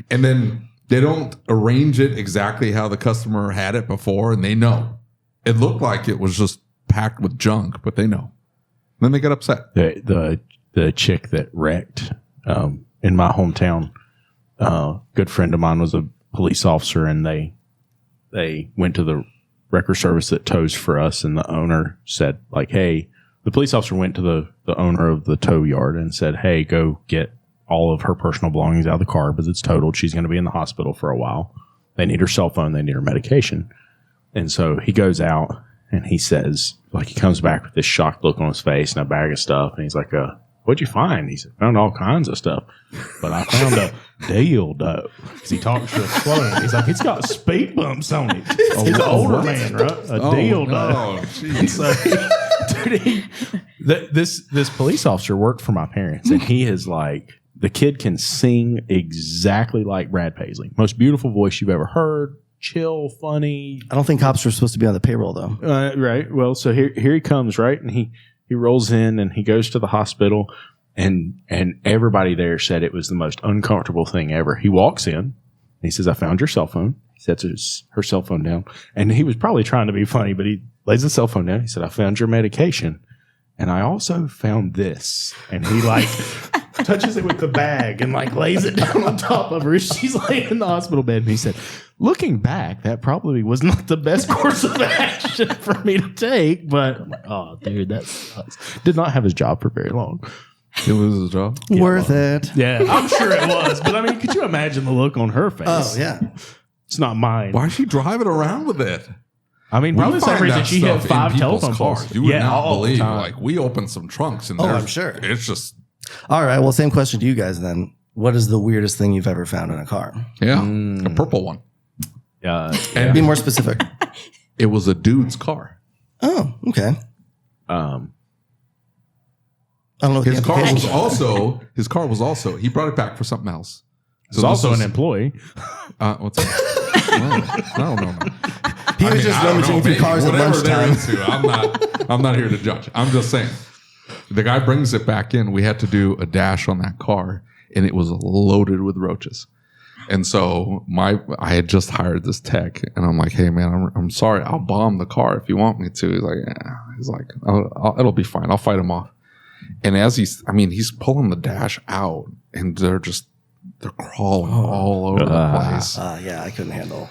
And then they don't arrange it exactly how the customer had it before, and they know it looked like it was just packed with junk, but they know. Then they get upset. The chick that wrecked in my hometown, good friend of mine was a police officer, and they went to the record service that tows for us, and the owner said, like, hey, the police officer went to the owner of the tow yard and said, hey, go get all of her personal belongings out of the car because it's totaled. She's going to be in the hospital for a while. They need her cell phone. They need her medication. And so he goes out and he says, like, he comes back with this shocked look on his face and a bag of stuff. And he's like, what'd you find? He said, found all kinds of stuff. But I found a dildo. Because he talks real slow. He's like, it's got speed bumps on it. He's an older man, right? A dildo. No, So, dude, this police officer worked for my parents, and he is like, the kid can sing exactly like Brad Paisley. Most beautiful voice you've ever heard. Chill, funny. I don't think cops are supposed to be on the payroll, though. Right. Well, so here he comes, right? And he rolls in and he goes to the hospital, and everybody there said it was the most uncomfortable thing ever. He walks in and he says, I found your cell phone. He sets her cell phone down. And he was probably trying to be funny, but he lays the cell phone down. He said, I found your medication. And I also found this. And he like touches it with the bag and like lays it down on top of her. She's laying in the hospital bed. And he said, looking back, that probably was not the best course of action for me to take. But I'm like, oh, dude, that sucks. Did not have his job for very long. He loses his job. Worth it. Yeah, I'm sure it was. But I mean, could you imagine the look on her face? Oh, yeah. It's not mine. Why is she driving around with it? I mean, probably the same reason she hit 5 telephone calls. You would not all the believe. time. Like, we opened some trunks and I'm sure. It's just All right. Well, same question to you guys then. What is the weirdest thing you've ever found in a car? a purple one. And be more specific. It was a dude's car. Oh, okay. I don't know. What His the car was implications are. also. He brought it back for something else. He's also an employee. What's that? I don't know. He was just rummaging through cars at Whatever they're lunchtime. into, I'm not here to judge. I'm just saying. The guy brings it back in. We had to do a dash on that car, and it was loaded with roaches. And so I had just hired this tech, and I'm like, hey man, I'm sorry, I'll bomb the car if you want me to. He's like, yeah. He's like, it'll be fine. I'll fight him off. And as he's pulling the dash out, and they're crawling all over the place. Yeah, I couldn't handle.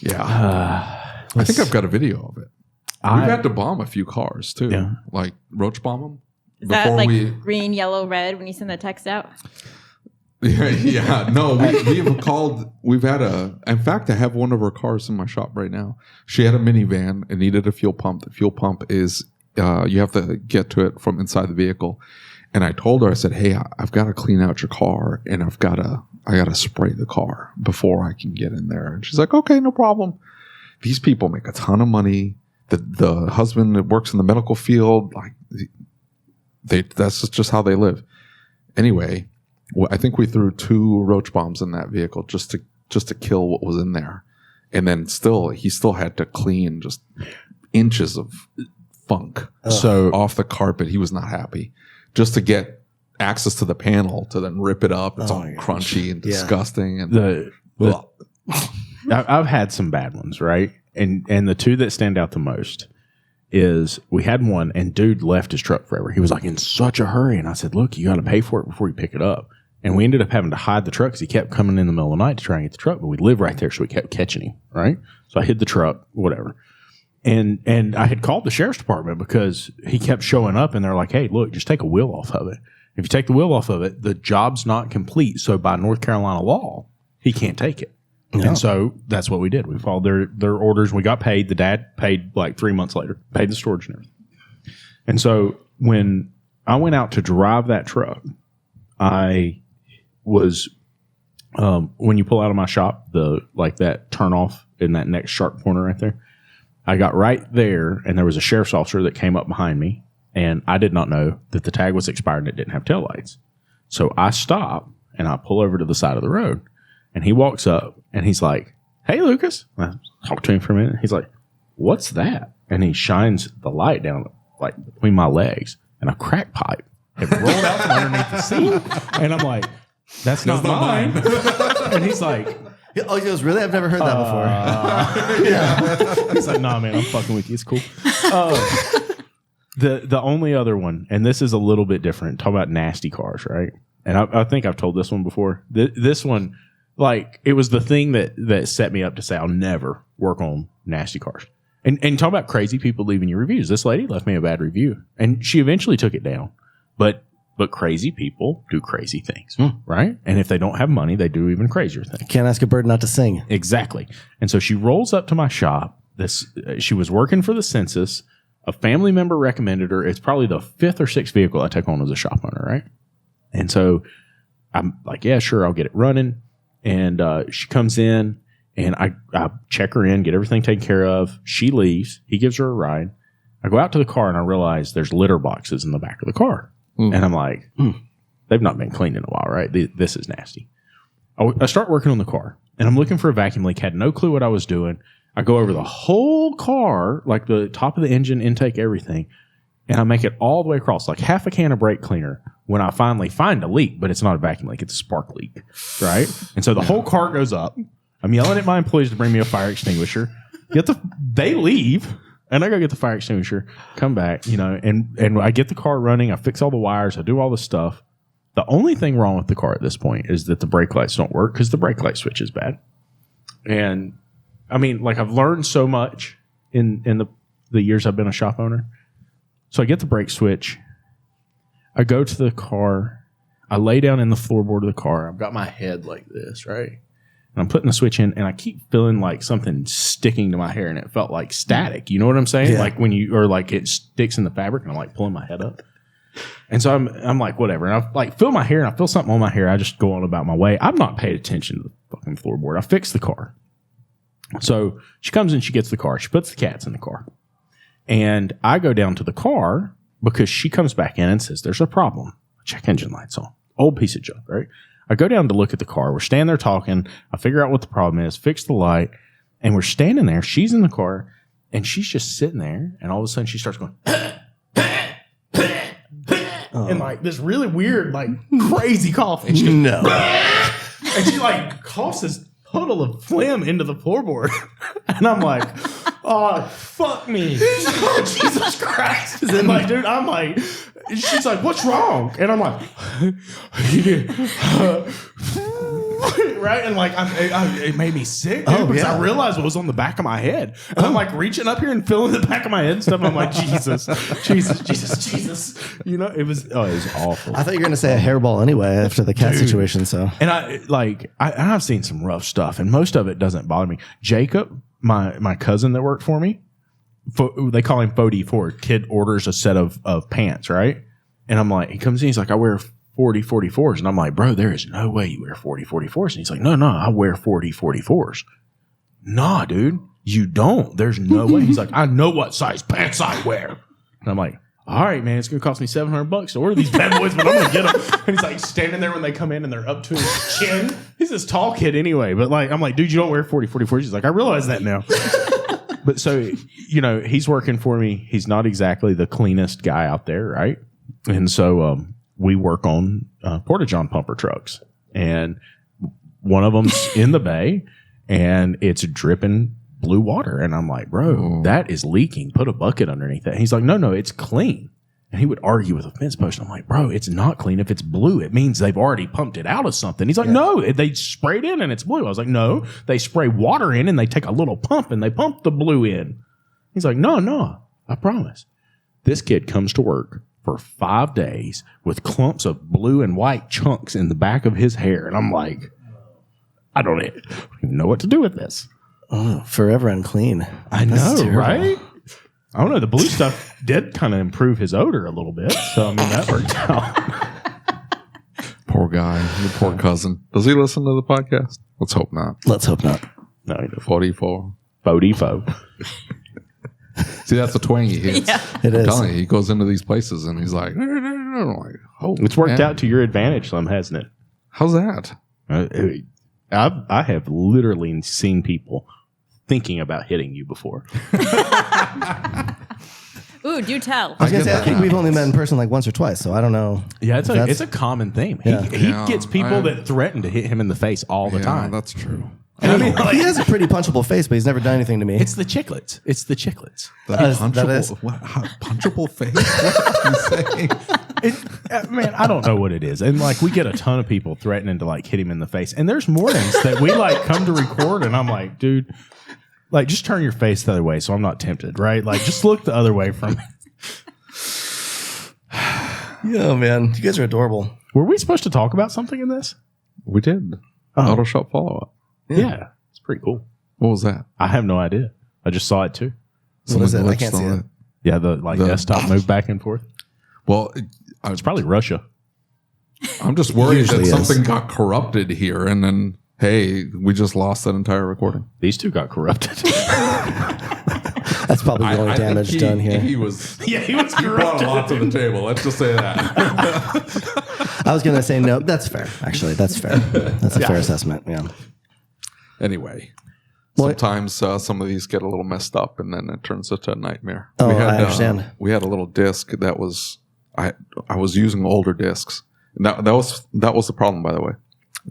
Yeah, I think I've got a video of it. We've had to bomb a few cars too, like roach bomb them. Is that like green, yellow, red when you send the text out? Yeah. No, we've called. We've had in fact, I have one of her cars in my shop right now. She had a minivan and needed a fuel pump. The fuel pump is you have to get to it from inside the vehicle. And I told her, I said, hey, I've got to clean out your car, and I got to spray the car before I can get in there. And she's like, okay, no problem. These people make a ton of money. The husband that works in the medical field, like that's just how they live. Anyway, I think we threw 2 roach bombs in that vehicle just to kill what was in there. And then he still had to clean just inches of funk off the carpet. He was not happy. Just to get access to the panel to then rip it up. It's all crunchy and disgusting. And I've had some bad ones, right? And the 2 that stand out the most is we had one, and dude left his truck forever. He was like in such a hurry, and I said, look, you got to pay for it before you pick it up. And we ended up having to hide the truck because he kept coming in the middle of the night to try and get the truck, but we live right there, so we kept catching him, right? So I hid the truck, whatever. And I had called the sheriff's department because he kept showing up, and they're like, hey, look, just take a wheel off of it. If you take the wheel off of it, the job's not complete. So by North Carolina law, he can't take it. No. And so that's what we did. We followed their orders. We got paid. The dad paid like 3 months later, paid the storage and everything. And so when I went out to drive that truck, I was, when you pull out of my shop, that turn off in that next sharp corner right there, I got right there, and there was a sheriff's officer that came up behind me, and I did not know that the tag was expired and it didn't have taillights. So I stop, and I pull over to the side of the road, and he walks up, and he's like, hey, Lucas. I talked to him for a minute. He's like, what's that? And he shines the light down like between my legs, and a crack pipe had rolled out from underneath the seat. And I'm like, that's not mine. And he's like, oh, he goes, really? I've never heard that before. He's like, nah, man, I'm fucking with you. It's cool. The only other one, and this is a little bit different. Talk about nasty cars, right? and I think I've told this one before. This one, like, it was the thing that set me up to say I'll never work on nasty cars. And talk about crazy people leaving you reviews. This lady left me a bad review, and she eventually took it down. But crazy people do crazy things, right? And if they don't have money, they do even crazier things. Can't ask a bird not to sing. Exactly. And so she rolls up to my shop. She was working for the census. A family member recommended her. It's probably the 5th or 6th vehicle I take on as a shop owner, right? And so I'm like, yeah, sure, I'll get it running. And she comes in. And I check her in, get everything taken care of. She leaves. He gives her a ride. I go out to the car, and I realize there's litter boxes in the back of the car. And I'm like, they've not been cleaned in a while, right? This is nasty. I start working on the car, and I'm looking for a vacuum leak. Had no clue what I was doing. I go over the whole car, like the top of the engine, intake, everything, and I make it all the way across, like half a can of brake cleaner, when I finally find a leak, but it's not a vacuum leak. It's a spark leak, right? And so the whole car goes up. I'm yelling at my employees to bring me a fire extinguisher. They leave, and I go get the fire extinguisher, come back, and I get the car running. I fix all the wires. I do all the stuff. The only thing wrong with the car at this point is that the brake lights don't work because the brake light switch is bad. And I mean, like, I've learned so much in the years I've been a shop owner. So I get the brake switch. I go to the car. I lay down in the floorboard of the car. I've got my head like this, right? And I'm putting the switch in, and I keep feeling like something sticking to my hair, and it felt like static. You know what I'm saying? Yeah. Like like it sticks in the fabric, and I'm like pulling my head up. And so I'm like, whatever. And I like feel my hair, and I feel something on my hair. I just go on about my way. I'm not paying attention to the fucking floorboard. I fix the car. So she comes in, she gets the car. She puts the cats in the car. And I go down to the car because she comes back in and says, there's a problem. Check engine lights on. Old piece of junk, right? I go down to look at the car. We're standing there talking. I figure out what the problem is, fix the light, and we're standing there. She's in the car, and she's just sitting there, and all of a sudden she starts going, and like this really weird, like crazy cough. And she goes, No. and she like coughs this puddle of phlegm into the floorboard. And I'm like, oh, fuck me. Oh, Jesus Christ. And like, dude, I'm like, she's like, what's wrong? And I'm like, right? And like, it made me sick, dude, because I realized what was on the back of my head. And I'm like reaching up here and feeling the back of my head and stuff. And I'm like, Jesus. It was awful. I thought you were going to say a hairball anyway after the cat situation. So, and I've seen some rough stuff, and most of it doesn't bother me. Jacob, my cousin that worked for me, they call him Fody for kid orders a set of pants, right? And I'm like, he comes in, he's like, I wear 40 44s. And I'm like, bro, there is no way you wear 40 44s. And he's like, no, I wear 40 44s. Nah, dude, you don't. There's no way. He's like, I know what size pants I wear. And I'm like, all right, man, it's going to cost me $700 to order these bad boys, but I'm going to get them. And he's like standing there when they come in and they're up to his chin. He's this tall kid anyway. But like, I'm like, dude, you don't wear 40 44s. He's like, I realize that now. But so, he's working for me. He's not exactly the cleanest guy out there, right? And so we work on Porta-John pumper trucks. And one of them's in the bay, and it's dripping blue water. And I'm like, bro, that is leaking. Put a bucket underneath that. And he's like, no, it's clean. And he would argue with a fence post. I'm like, bro, it's not clean. If it's blue, it means they've already pumped it out of something. He's like, no, they sprayed in and it's blue. I was like, no, they spray water in and they take a little pump and they pump the blue in. He's like, no, I promise. This kid comes to work for 5 days with clumps of blue and white chunks in the back of his hair. And I'm like, I don't even know what to do with this. Oh, forever unclean. I know, right? I don't know. The blue stuff did kind of improve his odor a little bit. So, I mean, that worked out. Poor guy. Your poor cousin. Does he listen to the podcast? Let's hope not. Let's hope not. No, he doesn't. 44. Fo. See, that's the twang he hits. Yeah. It I'm is. telling you, he goes into these places and he's like, It's worked out to your advantage, some, hasn't it? How's that? I have literally seen people thinking about hitting you before. Ooh, do tell. I was going to say, I that think now. we've only met in person like once or twice, so I don't know. Yeah, if that's- it's a common theme. Yeah. He Yeah, gets people that threaten to hit him in the face all the time. That's true. And I mean, like, he has a pretty punchable face, but he's never done anything to me. it's the chiclets. That is- punchable, that is- punchable face? What are you saying? Man, I don't know what it is. And like we get a ton of people threatening to like hit him in the face. And there's mornings that we like come to record and I'm like, dude, like just turn your face the other way so I'm not tempted, right? Like just look the other way from me. Yeah, man. You guys are adorable. Were we supposed to talk about something in this? We did. Oh. Auto shop follow-up. Yeah. It's pretty cool. What was that? I have no idea. I just saw it too. What is it? I glitched can't see on it. Yeah, the desktop moved back and forth. Well, It's probably Russia. I'm just worried that Usually is. something got corrupted here, and then hey, we just lost that entire recording. These two got corrupted. That's probably the only I think damage done here. He was. Yeah, he was He brought a lot to the table. Let's just say that. I was going to say no. That's fair. Actually, that's fair. That's a fair assessment. Yeah. Anyway, Well, sometimes some of these get a little messed up, and then it turns into a nightmare. Oh, I understand. We had a little disc that was I was using older discs. And that was the problem, by the way.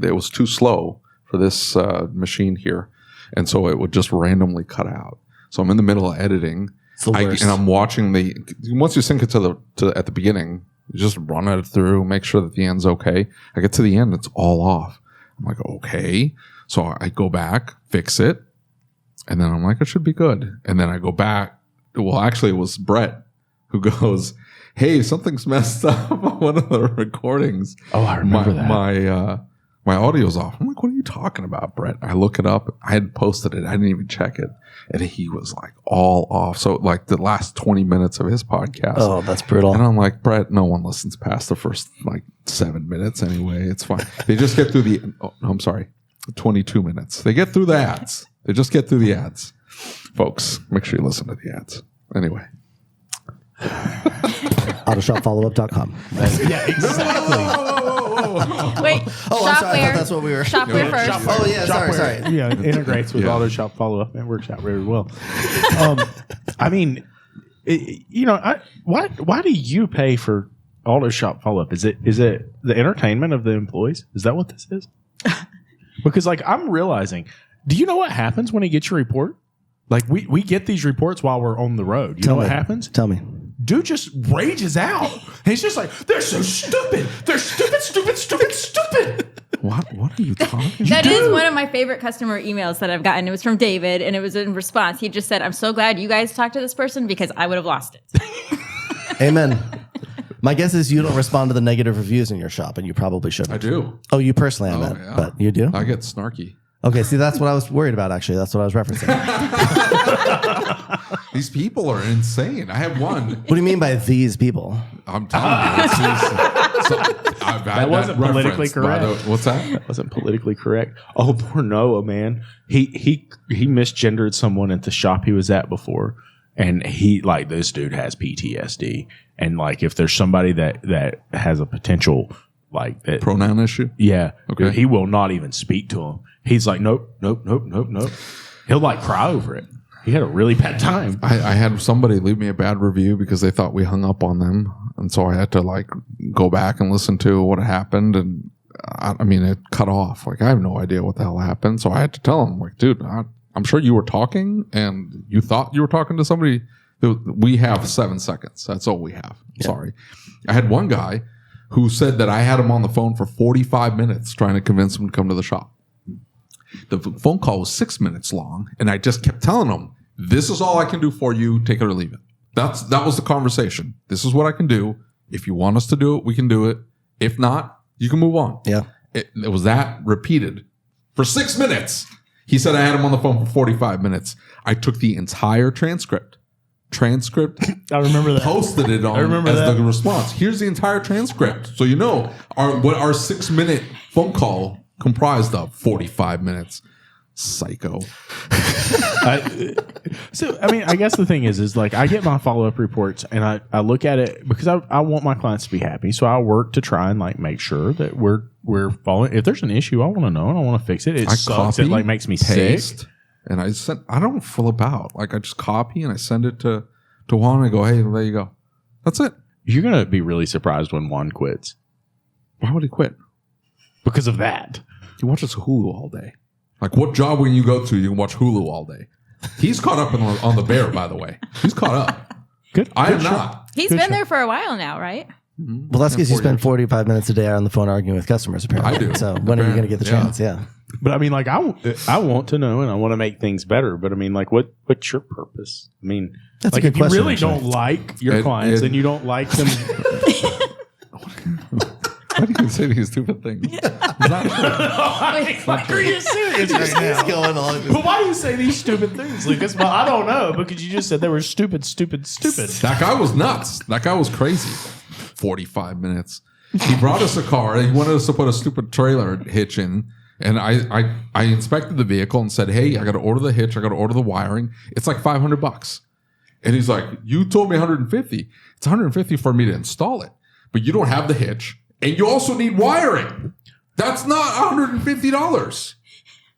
It was too slow for this machine here, and so it would just randomly cut out. So I'm in the middle of editing, It's the worst. and I'm watching once you sync it to at the beginning, you just run it through, make sure that the end's okay. I get to the end, it's all off. I'm like, okay. So I go back, fix it, and then I'm like, it should be good. And then I go back. Well, actually, it was Brett who goes, hey, something's messed up on one of the recordings. Oh, I remember that. My audio's off. I'm like, what are you talking about, Brett? I look it up. I had posted it. I didn't even check it. And he was like all off. So like the last 20 minutes of his podcast. Oh, that's brutal. And I'm like, Brett, no one listens past the first like 7 minutes anyway. It's fine. They just get through I'm sorry, 22 minutes. They get through the ads. They just get through the ads. Folks, make sure you listen to the ads. Anyway. Autoshopfollowup.com. Yeah, exactly. Wait, Oh, I'm sorry. I thought Shop-Ware. that's what we were. Shop-Ware first. Oh, yeah. Sorry. Yeah, it integrates with Yeah. Auto Shop Follow Up. It works out very well. I mean, why do you pay for Auto Shop Follow Up? Is it the entertainment of the employees? Is that what this is? Because like I'm realizing, do you know what happens when he gets your report? Like we get these reports while we're on the road. You know what happens? Tell me. Dude just rages out. And he's just like, they're so stupid. They're stupid. What are you talking That is one of my favorite customer emails that I've gotten. It was from David, and it was in response. He just said, I'm so glad you guys talked to this person because I would have lost it. Amen. My guess is you don't respond to the negative reviews in your shop, and you probably shouldn't. I do. Oh, you personally, I meant. yeah. But you do? I get snarky. Okay, see, that's what I was worried about, actually. That's what I was referencing. These people are insane. I have one. What do you mean by these people? I'm telling you. That wasn't politically correct. What's that? That wasn't politically correct. Oh, poor Noah, man. He misgendered someone at the shop he was at before. And this dude has PTSD. And like, if there's somebody that has a potential like that Pronoun issue? yeah, Okay. he will not even speak to him. He's like, nope. He'll like cry over it. He had a really bad time. I had somebody leave me a bad review because they thought we hung up on them. And so I had to like go back and listen to what happened. And I mean, it cut off. Like, I have no idea what the hell happened. So I had to tell him, like, dude, I'm sure you were talking and you thought you were talking to somebody. We have 7 seconds. That's all we have. Sorry. I had one guy who said that I had him on the phone for 45 minutes trying to convince him to come to the shop. The phone call was 6 minutes long, and I just kept telling him, this is all I can do for you. Take it or leave it. That was the conversation. This is what I can do. If you want us to do it, we can do it. If not, you can move on. Yeah. It was that repeated for 6 minutes. He said I had him on the phone for 45 minutes. I took the entire transcript, I remember that. posted it on remember as that. the response. Here's the entire transcript. So you know what our 6 minute phone call comprised of. 45 minutes. Psycho. I guess the thing is like I get my follow-up reports and I look at it because I want my clients to be happy. So I work to try and like make sure that we're following. If there's an issue, I want to know and I want to fix it. It sucks. It like makes me paste, sick. And I don't flip out. Like I just copy and I send it to Juan and I go, hey, there you go. That's it. You're going to be really surprised when Juan quits Why would he quit? because of that. He watches Hulu all day. Like, what job when you go to, you can watch Hulu all day. He's caught up on the Bear, by the way. He's caught up. Good. I am show. not. He's Good been show. there for a while now, right? Well, that's because you spend 45 minutes a day on the phone arguing with customers, apparently. I do. So when are you going to get the chance? Yeah. But I mean, like, I want to know and I want to make things better. But I mean, like, what's your purpose? I mean, That's like, a good if you question, really actually. don't like your clients and you don't like them, Why do you say these stupid things? like, are you serious right now? going on. But why do you say these stupid things, Lucas? Well, I don't know, because you just said they were stupid. That guy was nuts. That guy was crazy. 45 minutes. He brought us a car. He wanted us to put a stupid trailer hitch in. And I inspected the vehicle and said, hey, I got to order the hitch. I got to order the wiring. It's like $500. And he's like, you told me 150. It's 150 for me to install it. But you don't have the hitch. And you also need wiring. That's not $150.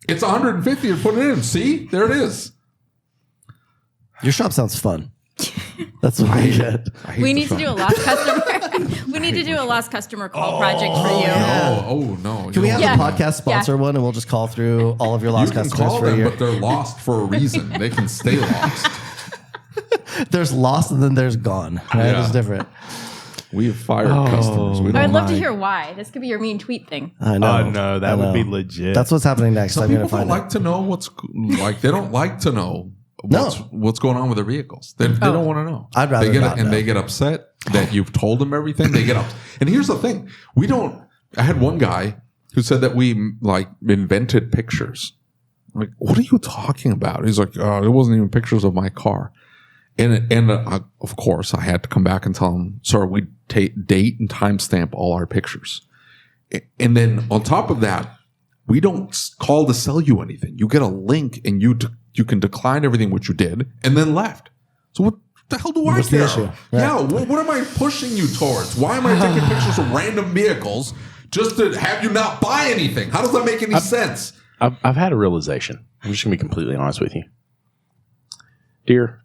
It's $150 to put it in. See? There it is. Your shop sounds fun. That's what I get. We need to do a lost customer. We need to do a lost customer call project for you. Oh, no. Can we have Yeah. the podcast sponsor one and we'll just call through all of your You lost can customers call for a them, year? but they're lost for a reason. They can stay lost. There's lost and then there's gone. Right? Yeah. It's different. We have fired customers. We I'd don't love to my- hear why. This could be your mean tweet thing. I know. no, that I would know. be legit. That's what's happening next. Some I'm going people to don't find like to know they don't like to know No. what's going on with their vehicles. They don't want to know. I'd rather they get not and know. they get upset that you've told them everything. They get up. And here's the thing: I had one guy who said that we like invented pictures. I'm like, what are you talking about? He's like, it wasn't even pictures of my car. And of course, I had to come back and tell him, sir, we date and timestamp all our pictures. And then on top of that, we don't call to sell you anything. You get a link and you can decline everything what you did and then left. So what the hell do I What's the care? issue? Right. Yeah, what am I pushing you towards? Why am I taking pictures of random vehicles just to have you not buy anything? How does that make any sense? I've had a realization. I'm just going to be completely honest with you. Dear,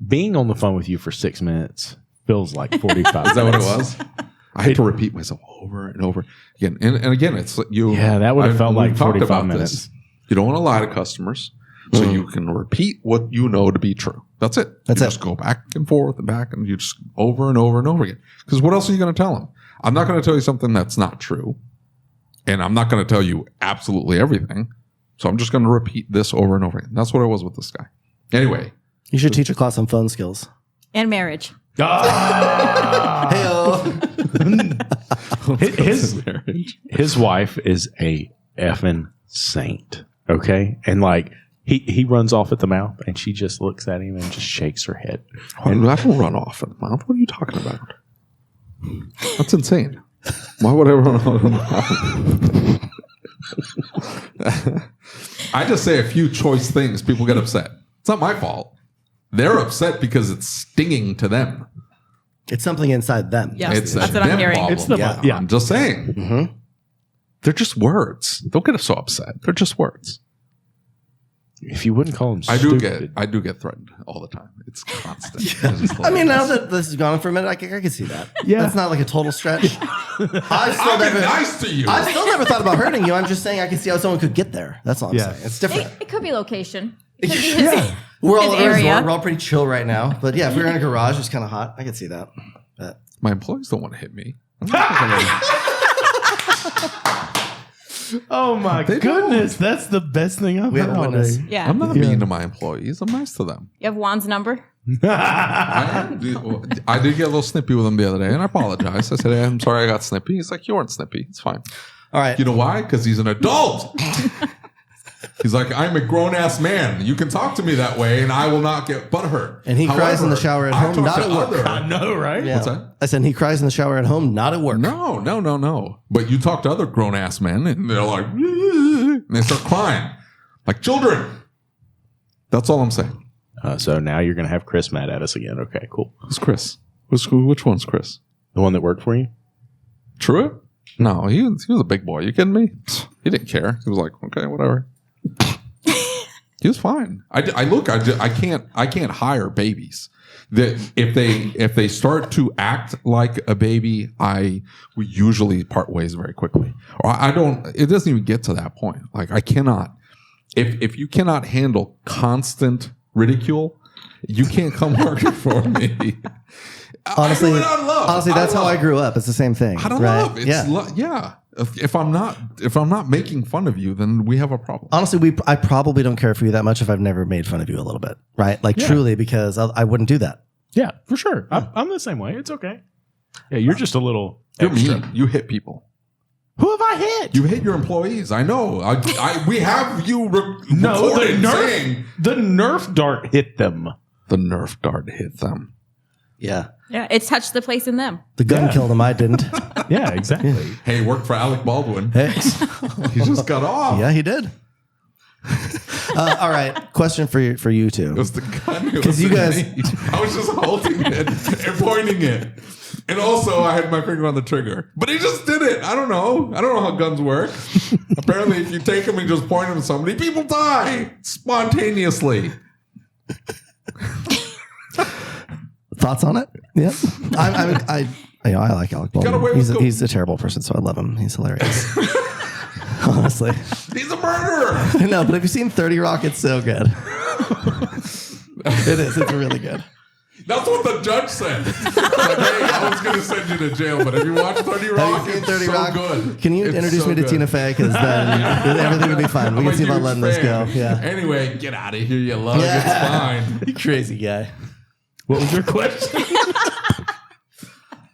being on the phone with you for 6 minutes feels like 45 Is that what it minutes. was? I had to repeat myself over and over again. And again, it's you. Yeah, that would have felt like we've talked 45 about minutes. this. You don't want to lie to customers, so you can repeat what you know to be true. That's it. That's you it. Just go back and forth and back, and you just over and over and over again. Because what else are you going to tell them? I'm not going to tell you something that's not true, and I'm not going to tell you absolutely everything. So I'm just going to repeat this over and over again. That's what it was with this guy. Anyway, You should teach a class on phone skills. And marriage. His wife is a effing saint. Okay. And like he runs off at the mouth and she just looks at him and just shakes her head. and I don't run off at the mouth. What are you talking about? That's insane. Why would I run off at the mouth? I just say a few choice things. People get upset. It's not my fault. They're upset because it's stinging to them. It's something inside them. Yeah. It's That's a what I'm them hearing. problem. It's the- yeah. I'm just saying. They're just words. Don't get so upset. They're just words. If you wouldn't call him I stupid. do get threatened all the time. It's constant. It's just I mean, now hilarious. that this has gone on for a minute, I can see that. Yeah. That's not like a total stretch. I've been nice to you. I've still never thought about hurting you. I'm just saying I can see how someone could get there. That's all I'm Yeah. saying. It's different. It could be location. It could be his, We're all his at a area. resort. We're all pretty chill right now. But yeah, if we were in a garage, it's kind of hot. I could see that. But My employees don't want to hit me. I'm not gonna- Oh my They goodness. That's the best thing I've we have heard a all witness. day. Yeah. I'm not mean to my employees. I'm nice to them. You have Juan's number? I did get a little snippy with him the other day, and I apologized. I said, hey, I'm sorry I got snippy. He's like, you weren't snippy. It's fine. All right. You know why? Because he's an adult. He's like, I'm a grown-ass man. You can talk to me that way, and I will not get butthurt. And he cries in the shower at I home, talk not to at work. other- I know, right? Yeah. What's that? I said he cries in the shower at home, not at work. No. But you talk to other grown-ass men, and they're like, and they start crying. Like children. That's all I'm saying. So now you're going to have Chris mad at us again. Okay, cool. Who's Chris? Which one's Chris? The one that worked for you? Truett? No, he was a big boy. You kidding me? He didn't care. He was like, okay, whatever. He was fine. I can't hire babies. That if they start to act like a baby, we usually part ways very quickly. Or I don't. It doesn't even get to that point. Like I cannot. If you cannot handle constant ridicule, you can't come working for me. Honestly, I do it out of love. honestly, that's how I grew up. It's the same thing. Out of right? love. It's yeah. If I'm not making fun of you, then we have a problem. Honestly, I probably don't care for you that much if I've never made fun of you a little bit, right? Like truly, because I wouldn't do that. Yeah, for sure. I'm the same way. It's okay. Yeah, you're just a little You're extra. mean. You hit people. Who have I hit? You hit your employees. I know. We have you No, recorded saying the Nerf dart hit them. the Nerf dart hit them. Yeah. Yeah, it touched the place in them. The gun killed him. I didn't. Yeah, exactly. Hey, worked for Alec Baldwin. Hey. He just got off. Yeah, he did. All right. Question for you two. It was the gun. 'Cause you guys- I was just holding it and pointing it. And also, I had my finger on the trigger. But he just did it. I don't know how guns work. Apparently, if you take them and just point them at somebody, people die spontaneously. Thoughts on it? Yeah. I like Alec got away Baldwin. with He's a terrible person, so I love him. He's hilarious. Honestly. He's a murderer. No, but have you seen 30 Rock? It's so good. It is. It's really good. That's what the judge said. Like, hey, I was going to send you to jail, but if you watch 30 Rock, Have you seen it's 30 so Rock? good. Can you It's introduce so me to good. Tina Fey? Because then everything will be fine. We I'm can a see about huge letting this go. fan. Yeah. Anyway, get out of here, you love. Yeah. It's fine. You crazy guy. What was your question?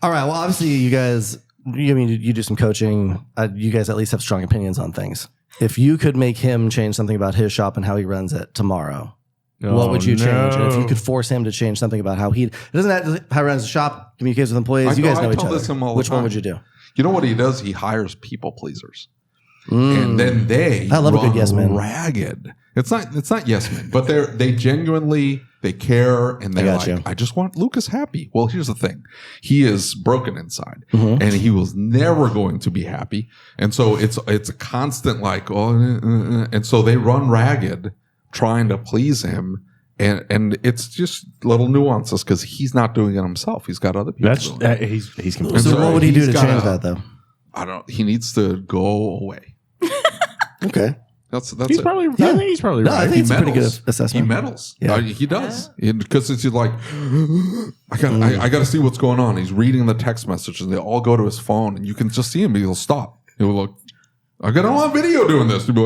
All right. Well, obviously, you guys, you do some coaching. You guys at least have strong opinions on things. If you could make him change something about his shop and how he runs it tomorrow, what would you change? And if you could force him to change something about how it doesn't have to, how he runs the shop, communicates with employees, you guys know each tell this other. him all the Which one time. would you do? You know what he does? He hires people pleasers. And then they I love a good run yes man. ragged. It's not yes men, but they genuinely care and they're got like, you. I just want Lucas happy. Well, here's the thing. He is broken inside Mm-hmm. and he was never going to be happy. And so it's a constant like, and so they run ragged trying to please him. And it's just little nuances because he's not doing it himself. He's got other people That's doing it. he's completely So so what would he do he's to gotta- change that, though? He needs to go away. Okay. That's He's it. probably. Yeah. I think he's probably No, right. I think it's a pretty good He assessment. meddles. Yeah. He does because it's like I got to see what's going on. He's reading the text messages. They all go to his phone, and you can just see him. He'll stop. He'll be like, "I got on video doing this." He'll be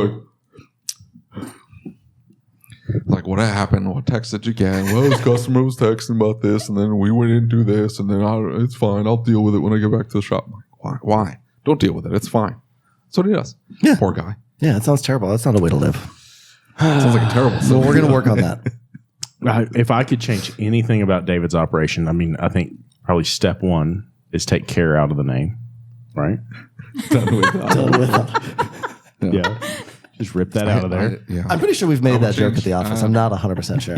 like, what happened? What text did you get? Well, his customer was texting about this, and then we went in and do this, and then it's fine. I'll deal with it when I get back to the shop. I'm like, why? Don't deal with it. It's fine. That's what he does. Yeah. Poor guy. Yeah, it sounds terrible. That's not a way to live. Sounds like a terrible. So we're going to work on that. If I could change anything about David's operation, I mean, I think probably step one is take care out of the name, right? Done with that. Yeah. Just rip that out of there. Yeah. I'm pretty sure we've made would that joke change, at the office. I'm not 100% sure.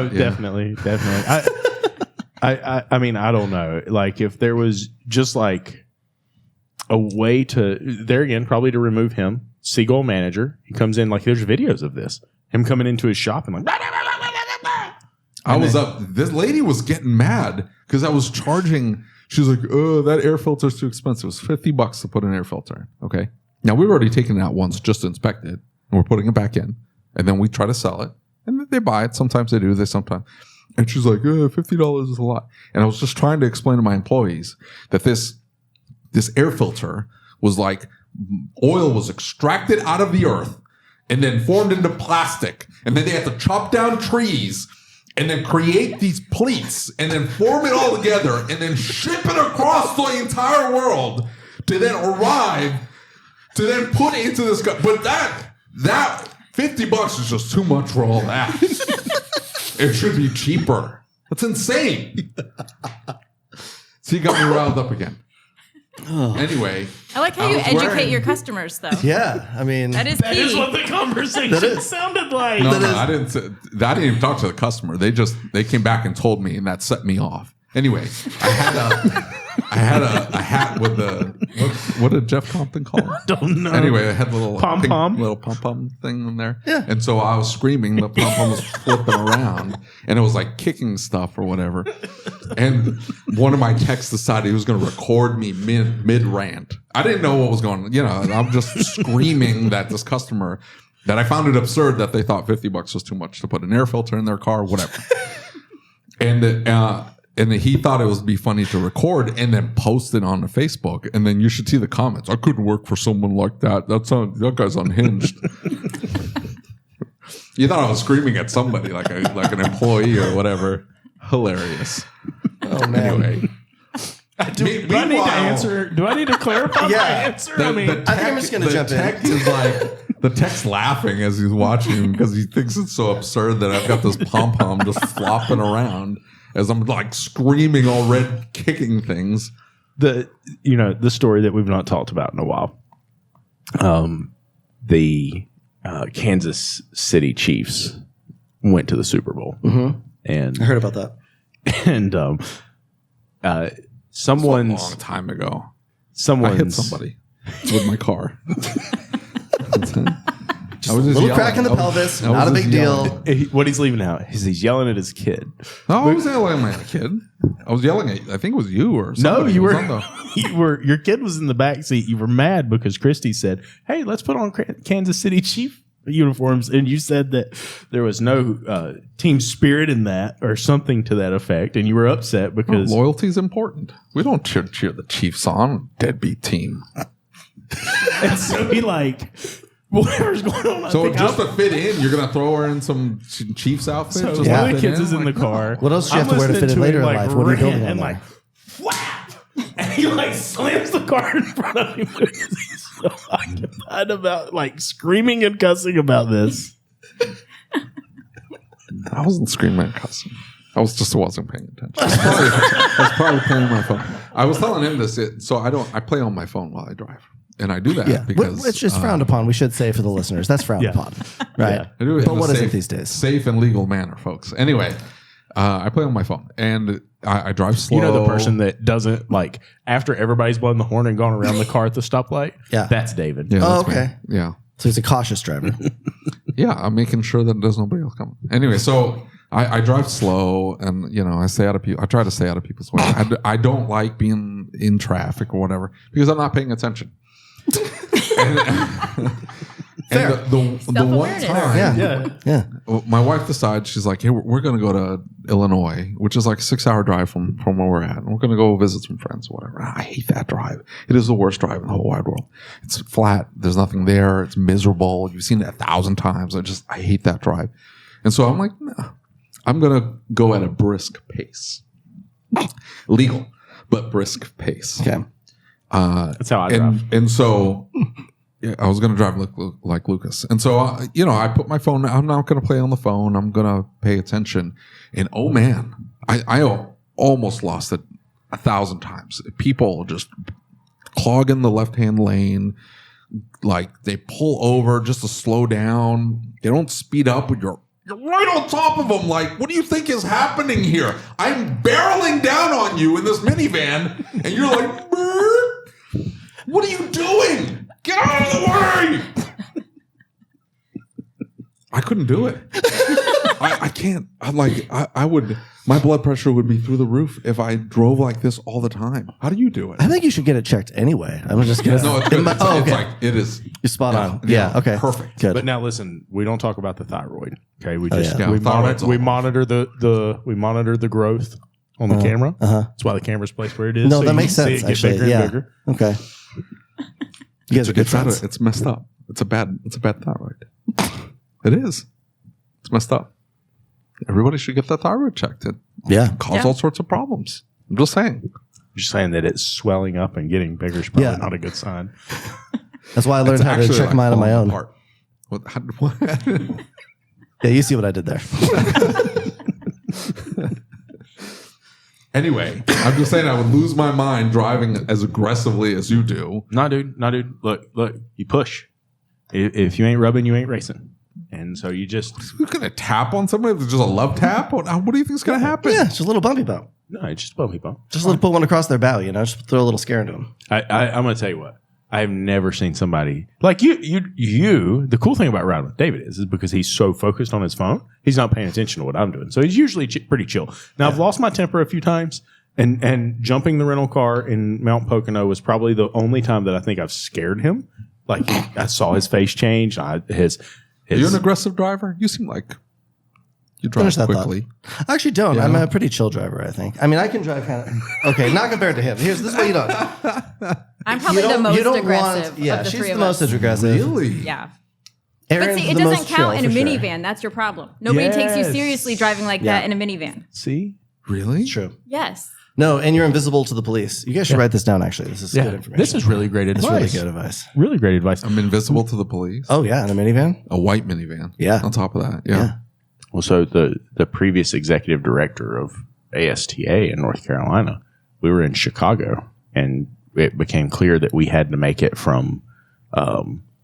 Definitely. I mean, I don't know. Like, if there was just like a way to, there again, probably to remove him, Seagull manager. He comes in, like, there's videos of this. Him coming into his shop and like, I was up. This lady was getting mad because I was charging. She was like, "Oh, that air filter is too expensive. It was $50 to put an air filter in." Okay. Now we've already taken it out once, just to inspect it, and we're putting it back in, and then we try to sell it, and they buy it. Sometimes they do. They sometimes. And she's like, $50 is a lot. And I was just trying to explain to my employees that this air filter was like oil was extracted out of the earth and then formed into plastic, and then they had to chop down trees and then create these pleats and then form it all together and then ship it across the entire world to then arrive to then put into this guy. But that $50 is just too much for all that. It should be cheaper. That's insane. So you got me riled up again. Anyway. I like how I you was educate wearing- your customers, though. Yeah, I mean, That is that key. is what the conversation sounded like. No, I didn't say, I didn't even talk to the customer. They came back and told me, and that set me off. Anyway, I had a hat with the what did Jeff Compton call it? Don't know. Anyway, I had the little Pom-pom? little pom pom thing in there. Yeah. And so I was screaming, the pom pom was flipping around, and it was like kicking stuff or whatever. And one of my texts decided he was going to record me mid rant. I didn't know what was going on. You know, I'm just screaming that this customer that I found it absurd that they thought $50 was too much to put an air filter in their car, whatever. And And he thought it would be funny to record and then post it on the Facebook. And then you should see the comments. I couldn't work for someone like that. That guy's unhinged. You thought I was screaming at somebody like an employee or whatever. Hilarious. Oh man. Anyway. Do I need to answer? Do I need to clarify my answer? I think I'm just going to jump in. Is like the tech's laughing as he's watching because he thinks it's so absurd that I've got this pom pom just flopping around as I'm like screaming all red, kicking things. The story that we've not talked about in a while. The Kansas City Chiefs went to the Super Bowl, and I heard about that. And someone's a long time ago. Someone hit somebody with my car. Just a little crack in the pelvis, not a big deal. What he's leaving out is he's yelling at his kid. No, I was yelling at my kid. I was yelling at, I think it was you or somebody. No, you were. Your kid was in the back seat. You were mad because Christy said, "Hey, let's put on Kansas City Chief uniforms," and you said that there was no team spirit in that or something to that effect, and you were upset because loyalty is important. We don't cheer the Chiefs on, deadbeat team. And so he whatever's going on. So just to fit in, you're gonna throw her in some Chiefs outfit. So one of the kids is in the car. What else do you have to wear to fit in later in life? What are you building on there? Whap! And he slams the car in front of him because he's so occupied about screaming and cussing about this. I wasn't screaming and cussing. I wasn't paying attention. I was probably playing my phone. I was telling him this. So I play on my phone while I drive. And I do that because it's just frowned upon. We should say for the listeners, that's frowned upon, right? Yeah. I do it but what is it these days? Safe and legal manner, folks. Anyway, I play on my phone and I drive slow. You know the person that doesn't after everybody's blown the horn and gone around the car at the stoplight? Yeah, that's David. Yeah, that's okay. Me. Yeah, so he's a cautious driver. Yeah, I'm making sure that there's nobody else coming. Anyway, so I drive slow, and I try to stay out of people's way. I don't like being in traffic or whatever because I'm not paying attention. And the one time, yeah. My wife decides, she's like, "Hey, we're going to go to Illinois, which is like a 6-hour drive from where we're at. And we're going to go visit some friends or whatever." I hate that drive. It is the worst drive in the whole wide world. It's flat. There's nothing there. It's miserable. You've seen it 1,000 times. I hate that drive. And so I'm like, nah, I'm going to go at a brisk pace. Legal, but brisk pace. Okay. That's how I drive. And so I was going to drive like Lucas. And so, I put my phone, I'm not going to play on the phone. I'm going to pay attention. And oh man, I almost lost it 1,000 times. People just clog in the left-hand lane. They pull over just to slow down. They don't speed up when you're right on top of them. What do you think is happening here? I'm barreling down on you in this minivan, and you're like, "Brr, what are you doing? Get out of the way!" I couldn't do it. I can't. I would. My blood pressure would be through the roof if I drove like this all the time. How do you do it? I think you should get it checked anyway. I'm just gonna. No, it's good. It is. You're spot on. Yeah. Okay. Perfect. Good. But now listen, we don't talk about the thyroid. Okay, we monitor the growth on the camera. That's why the camera's placed where it is. No, that makes sense. Actually, bigger and bigger. Okay. You guys are good friends. It's messed up. It's a bad thyroid. It is. It's messed up. Everybody should get that thyroid checked. It causes all sorts of problems. I'm just saying. Just saying that it's swelling up and getting bigger is probably not a good sign. That's why I learned how to check mine on my own. What? Yeah, you see what I did there. Anyway, I'm just saying I would lose my mind driving as aggressively as you do. No, dude. Look, you push. If you ain't rubbing, you ain't racing. And so you're going to tap on somebody with just a love tap? What do you think is going to happen? Yeah, just a little bumpy bump. No, it's just bumpy bump. Just a little put one across their bow, just throw a little scare into them. I'm going to tell you what. I've never seen somebody like you. The cool thing about riding with David is because he's so focused on his phone, he's not paying attention to what I'm doing. So he's usually pretty chill. Now, I've lost my temper a few times, and jumping the rental car in Mount Pocono was probably the only time that I think I've scared him. I saw his face change. Are you an aggressive driver? You seem like You drive Finish that quickly. thought. I actually don't. Yeah. I'm a pretty chill driver, I think. I mean, I can drive kind of... Okay, not compared to him. This is what you don't... I'm probably the most aggressive yeah, of the she's three the of most us. aggressive. Really? Yeah. Aaron's But see, it the doesn't most count in a chill, for minivan. sure. That's your problem. Nobody takes you Yes. seriously driving like that in a minivan. See? Really? True. Yes. No, and you're invisible to the police. You guys should write this down, actually. This is good information. This is really great It's advice. really good advice. Really great advice. I'm invisible to the police. Oh, yeah, in a minivan? A white minivan. Yeah. On top of that. Yeah. Well, so the previous executive director of ASTA in North Carolina, we were in Chicago, and it became clear that we had to make it from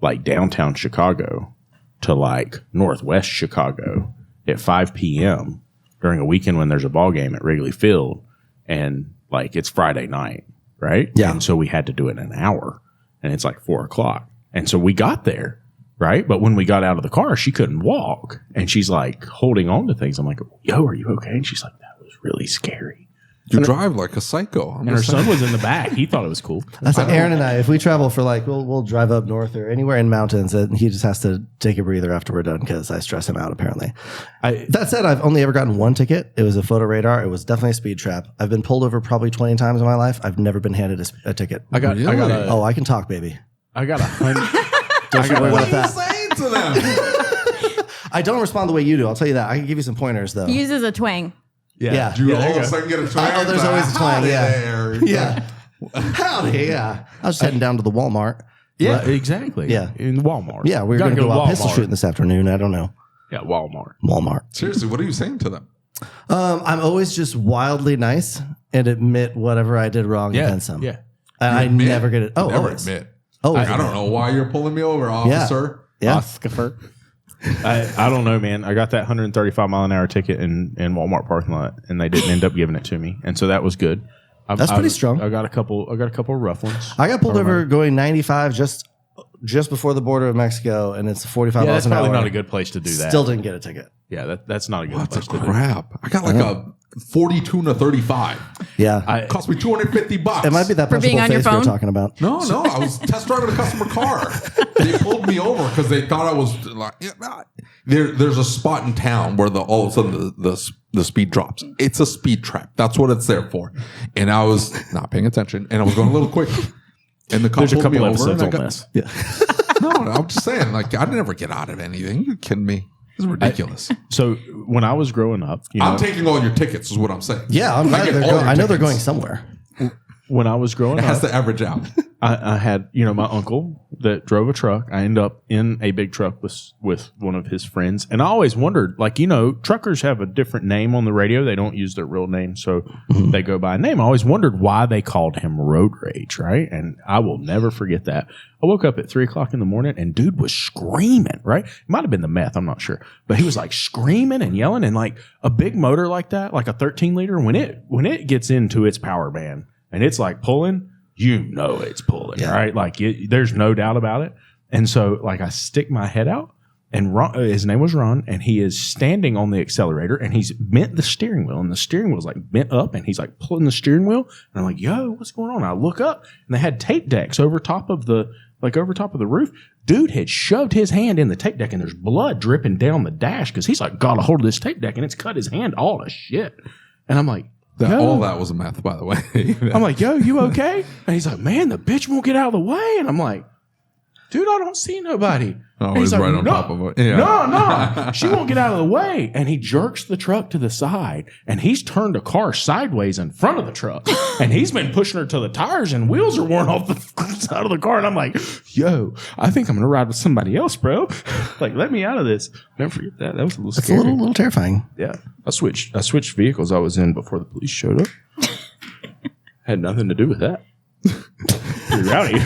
like downtown Chicago to like northwest Chicago at 5 p.m. during a weekend when there's a ball game at Wrigley Field, and like it's Friday night, right? Yeah. And so we had to do it in an hour, and it's like 4 o'clock, and so we got there. Right. But when we got out of the car, she couldn't walk. And she's like holding on to things. I'm like, yo, are you okay? And she's like, that was really scary. You drive like a psycho. And her son was in the back. He thought it was cool. That's like Aaron and I, if we travel for like, we'll drive up north or anywhere in mountains, and he just has to take a breather after we're done because I stress him out, apparently. That said, I've only ever gotten one ticket. It was a photo radar. It was definitely a speed trap. I've been pulled over probably 20 times in my life. I've never been handed a ticket. I got Oh, I can talk, baby. I got 100. Don't you worry about What are you that. saying to them? I don't respond the way you do. I'll tell you that. I can give you some pointers, though. He uses a twang. Yeah. Do you Yeah, there all you of a go. sudden get a twang? Oh, there's always a twang, Howdy yeah. there. Yeah. Howdy, yeah. I was just heading down to the Walmart. Yeah, exactly. Yeah. In Walmart. Yeah, we were Gotta going to go out pistol Walmart. shooting this afternoon. I don't know. Yeah, Walmart. Walmart. Seriously, what are you saying to them? I'm always just wildly nice and admit whatever I did wrong and then some. Yeah. And I Admit? never get it. Oh, Never always. admit. Oh, I don't know why you're pulling me over, officer. Yeah. Oscar. I don't know, man. I got that 135 mile an hour ticket in Walmart parking lot, and they didn't end up giving it to me, and so that was good. That's pretty strong. I got a couple rough ones. I got pulled over going 95 just before the border of Mexico, and it's 45 Yeah, miles that's an probably hour. not a good place to do that. Still didn't get a ticket. Yeah, that's not a good What the place to do. crap? I got like a 42 and a 35. Yeah. It cost me $250. It might be that For being punchable on your face we were phone? talking about. No, I was test driving a customer car. They pulled me over because they thought I was like, there's a spot in town where all of a sudden the speed drops. It's a speed trap. That's what it's there for. And I was not paying attention, and I was going a little quick. And the cop There's a pulled me couple over. episodes And on I this. No, I'm just saying, like, I'd never get out of anything. You kidding me? This is ridiculous. So when I was growing up, I'm taking all your tickets, is what I'm saying. Yeah, I'm I glad get they're all going. your I know they're tickets. going somewhere. when I was growing It has up, to average out. I had, my uncle that drove a truck. I ended up in a big truck with one of his friends. And I always wondered, like, truckers have a different name on the radio. They don't use their real name, so they go by a name. I always wondered why they called him Road Rage, right? And I will never forget that. I woke up at 3 o'clock in the morning, and dude was screaming, right? It might have been the meth, I'm not sure. But he was like screaming and yelling, and like a big motor like that, like a 13-liter, when it gets into its power band and it's like pulling, it's pulling, right? Like there's no doubt about it. And so like I stick my head out, and Ron, his name was Ron, and he is standing on the accelerator, and he's bent the steering wheel, and the steering wheel's like bent up, and he's like pulling the steering wheel, and I'm like, yo, what's going on? I look up, and they had tape decks over top of the roof. Dude had shoved his hand in the tape deck, and there's blood dripping down the dash because he's like got a hold of this tape deck, and it's cut his hand all to shit. And I'm like, All that was a meth, by the way. I'm like, yo, you okay? And he's like, man, the bitch won't get out of the way. And I'm like, dude, I don't see nobody. Oh, And he's right on top of it. Yeah. No, she won't get out of the way. And he jerks the truck to the side, and he's turned a car sideways in front of the truck. And he's been pushing her till the tires and wheels are worn off the side of the car. And I'm like, yo, I think I'm going to ride with somebody else, bro. Like, let me out of this. Never forget that. That was a little It's a scary. little terrifying. Yeah. I switched vehicles I was in before the police showed up. Had nothing to do with that. Pretty rowdy.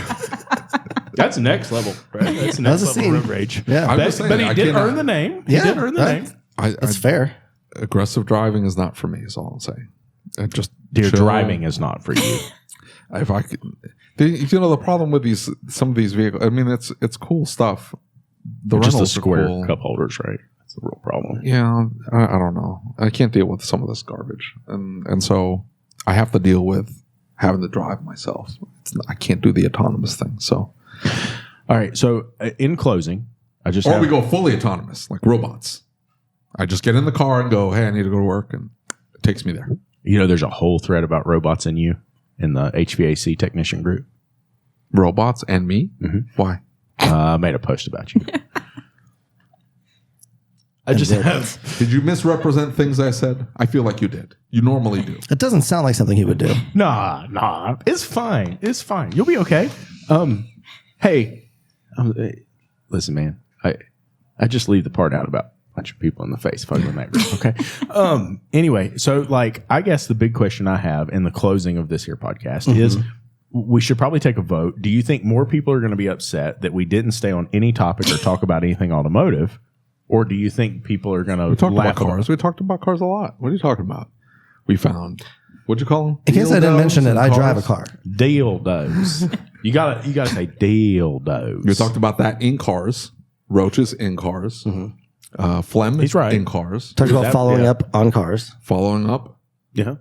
That's next level, right? That's next That's a level scene. road rage. Yeah. I'm just saying, But he I did cannot- earn the name. Yeah, He did earn the right. name. That's fair. Aggressive driving is not for me, is all I'm saying. Just Dear, chill. driving is not for you. If I could, the problem with some of these vehicles, I mean, it's cool stuff. The Just the rentals are square cool. cup holders, right? That's the real problem. Yeah, I don't know. I can't deal with some of this garbage, and so I have to deal with having to drive myself. I can't do the autonomous thing. So, All right. So in closing, I just or have, we go fully autonomous, like robots. I just get in the car and go, hey, I need to go to work, and it takes me there. You know, there's a whole thread about robots in you in the HVAC technician group. Robots and me? Mm-hmm. Why? I made a post about you. I just have. Did you misrepresent things I said? I feel like you did. You normally do. It doesn't sound like something he would do. Nah. It's fine. It's fine. You'll be okay. Hey, listen, man. I just leave the part out about a bunch of people in the face fucking that group. Okay. Anyway, so like, I guess the big question I have in the closing of this here podcast is, we should probably take a vote. Do you think more people are going to be upset that we didn't stay on any topic or talk about anything automotive? Or do you think people are going to We talked laugh about cars. We talked about cars a lot. What are you talking about? We found, what'd you call them? In case I didn't mention it, I drive a car. Dildos. you gotta say dildos. We talked about that in cars. Roaches in cars. Phlegm He's right. in cars. Talked about That- following yeah. up on cars, Following up Yeah.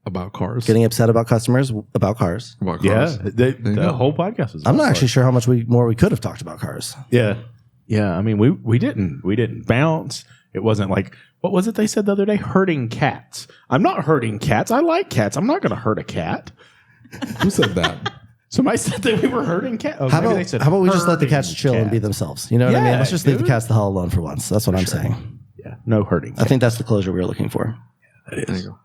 about cars. getting upset about customers about cars. about Yeah. cars. The go. whole podcast is I'm about not actually cars. sure how much more we could have talked about cars. Yeah. Yeah. I mean, we didn't bounce. It wasn't like, what was it they said the other day? Hurting cats. I'm not hurting cats. I like cats. I'm not going to hurt a cat. Who said that? Somebody said that we were hurting cats. Oh, How maybe about, they said how about we just let the cats hurting chill and be cats. themselves? You know what I mean? Yeah, Let's just leave the dude. cats the hell alone for once. That's what I'm saying. Yeah. No hurting I cats. think that's the closure we were looking for. That is. There you go.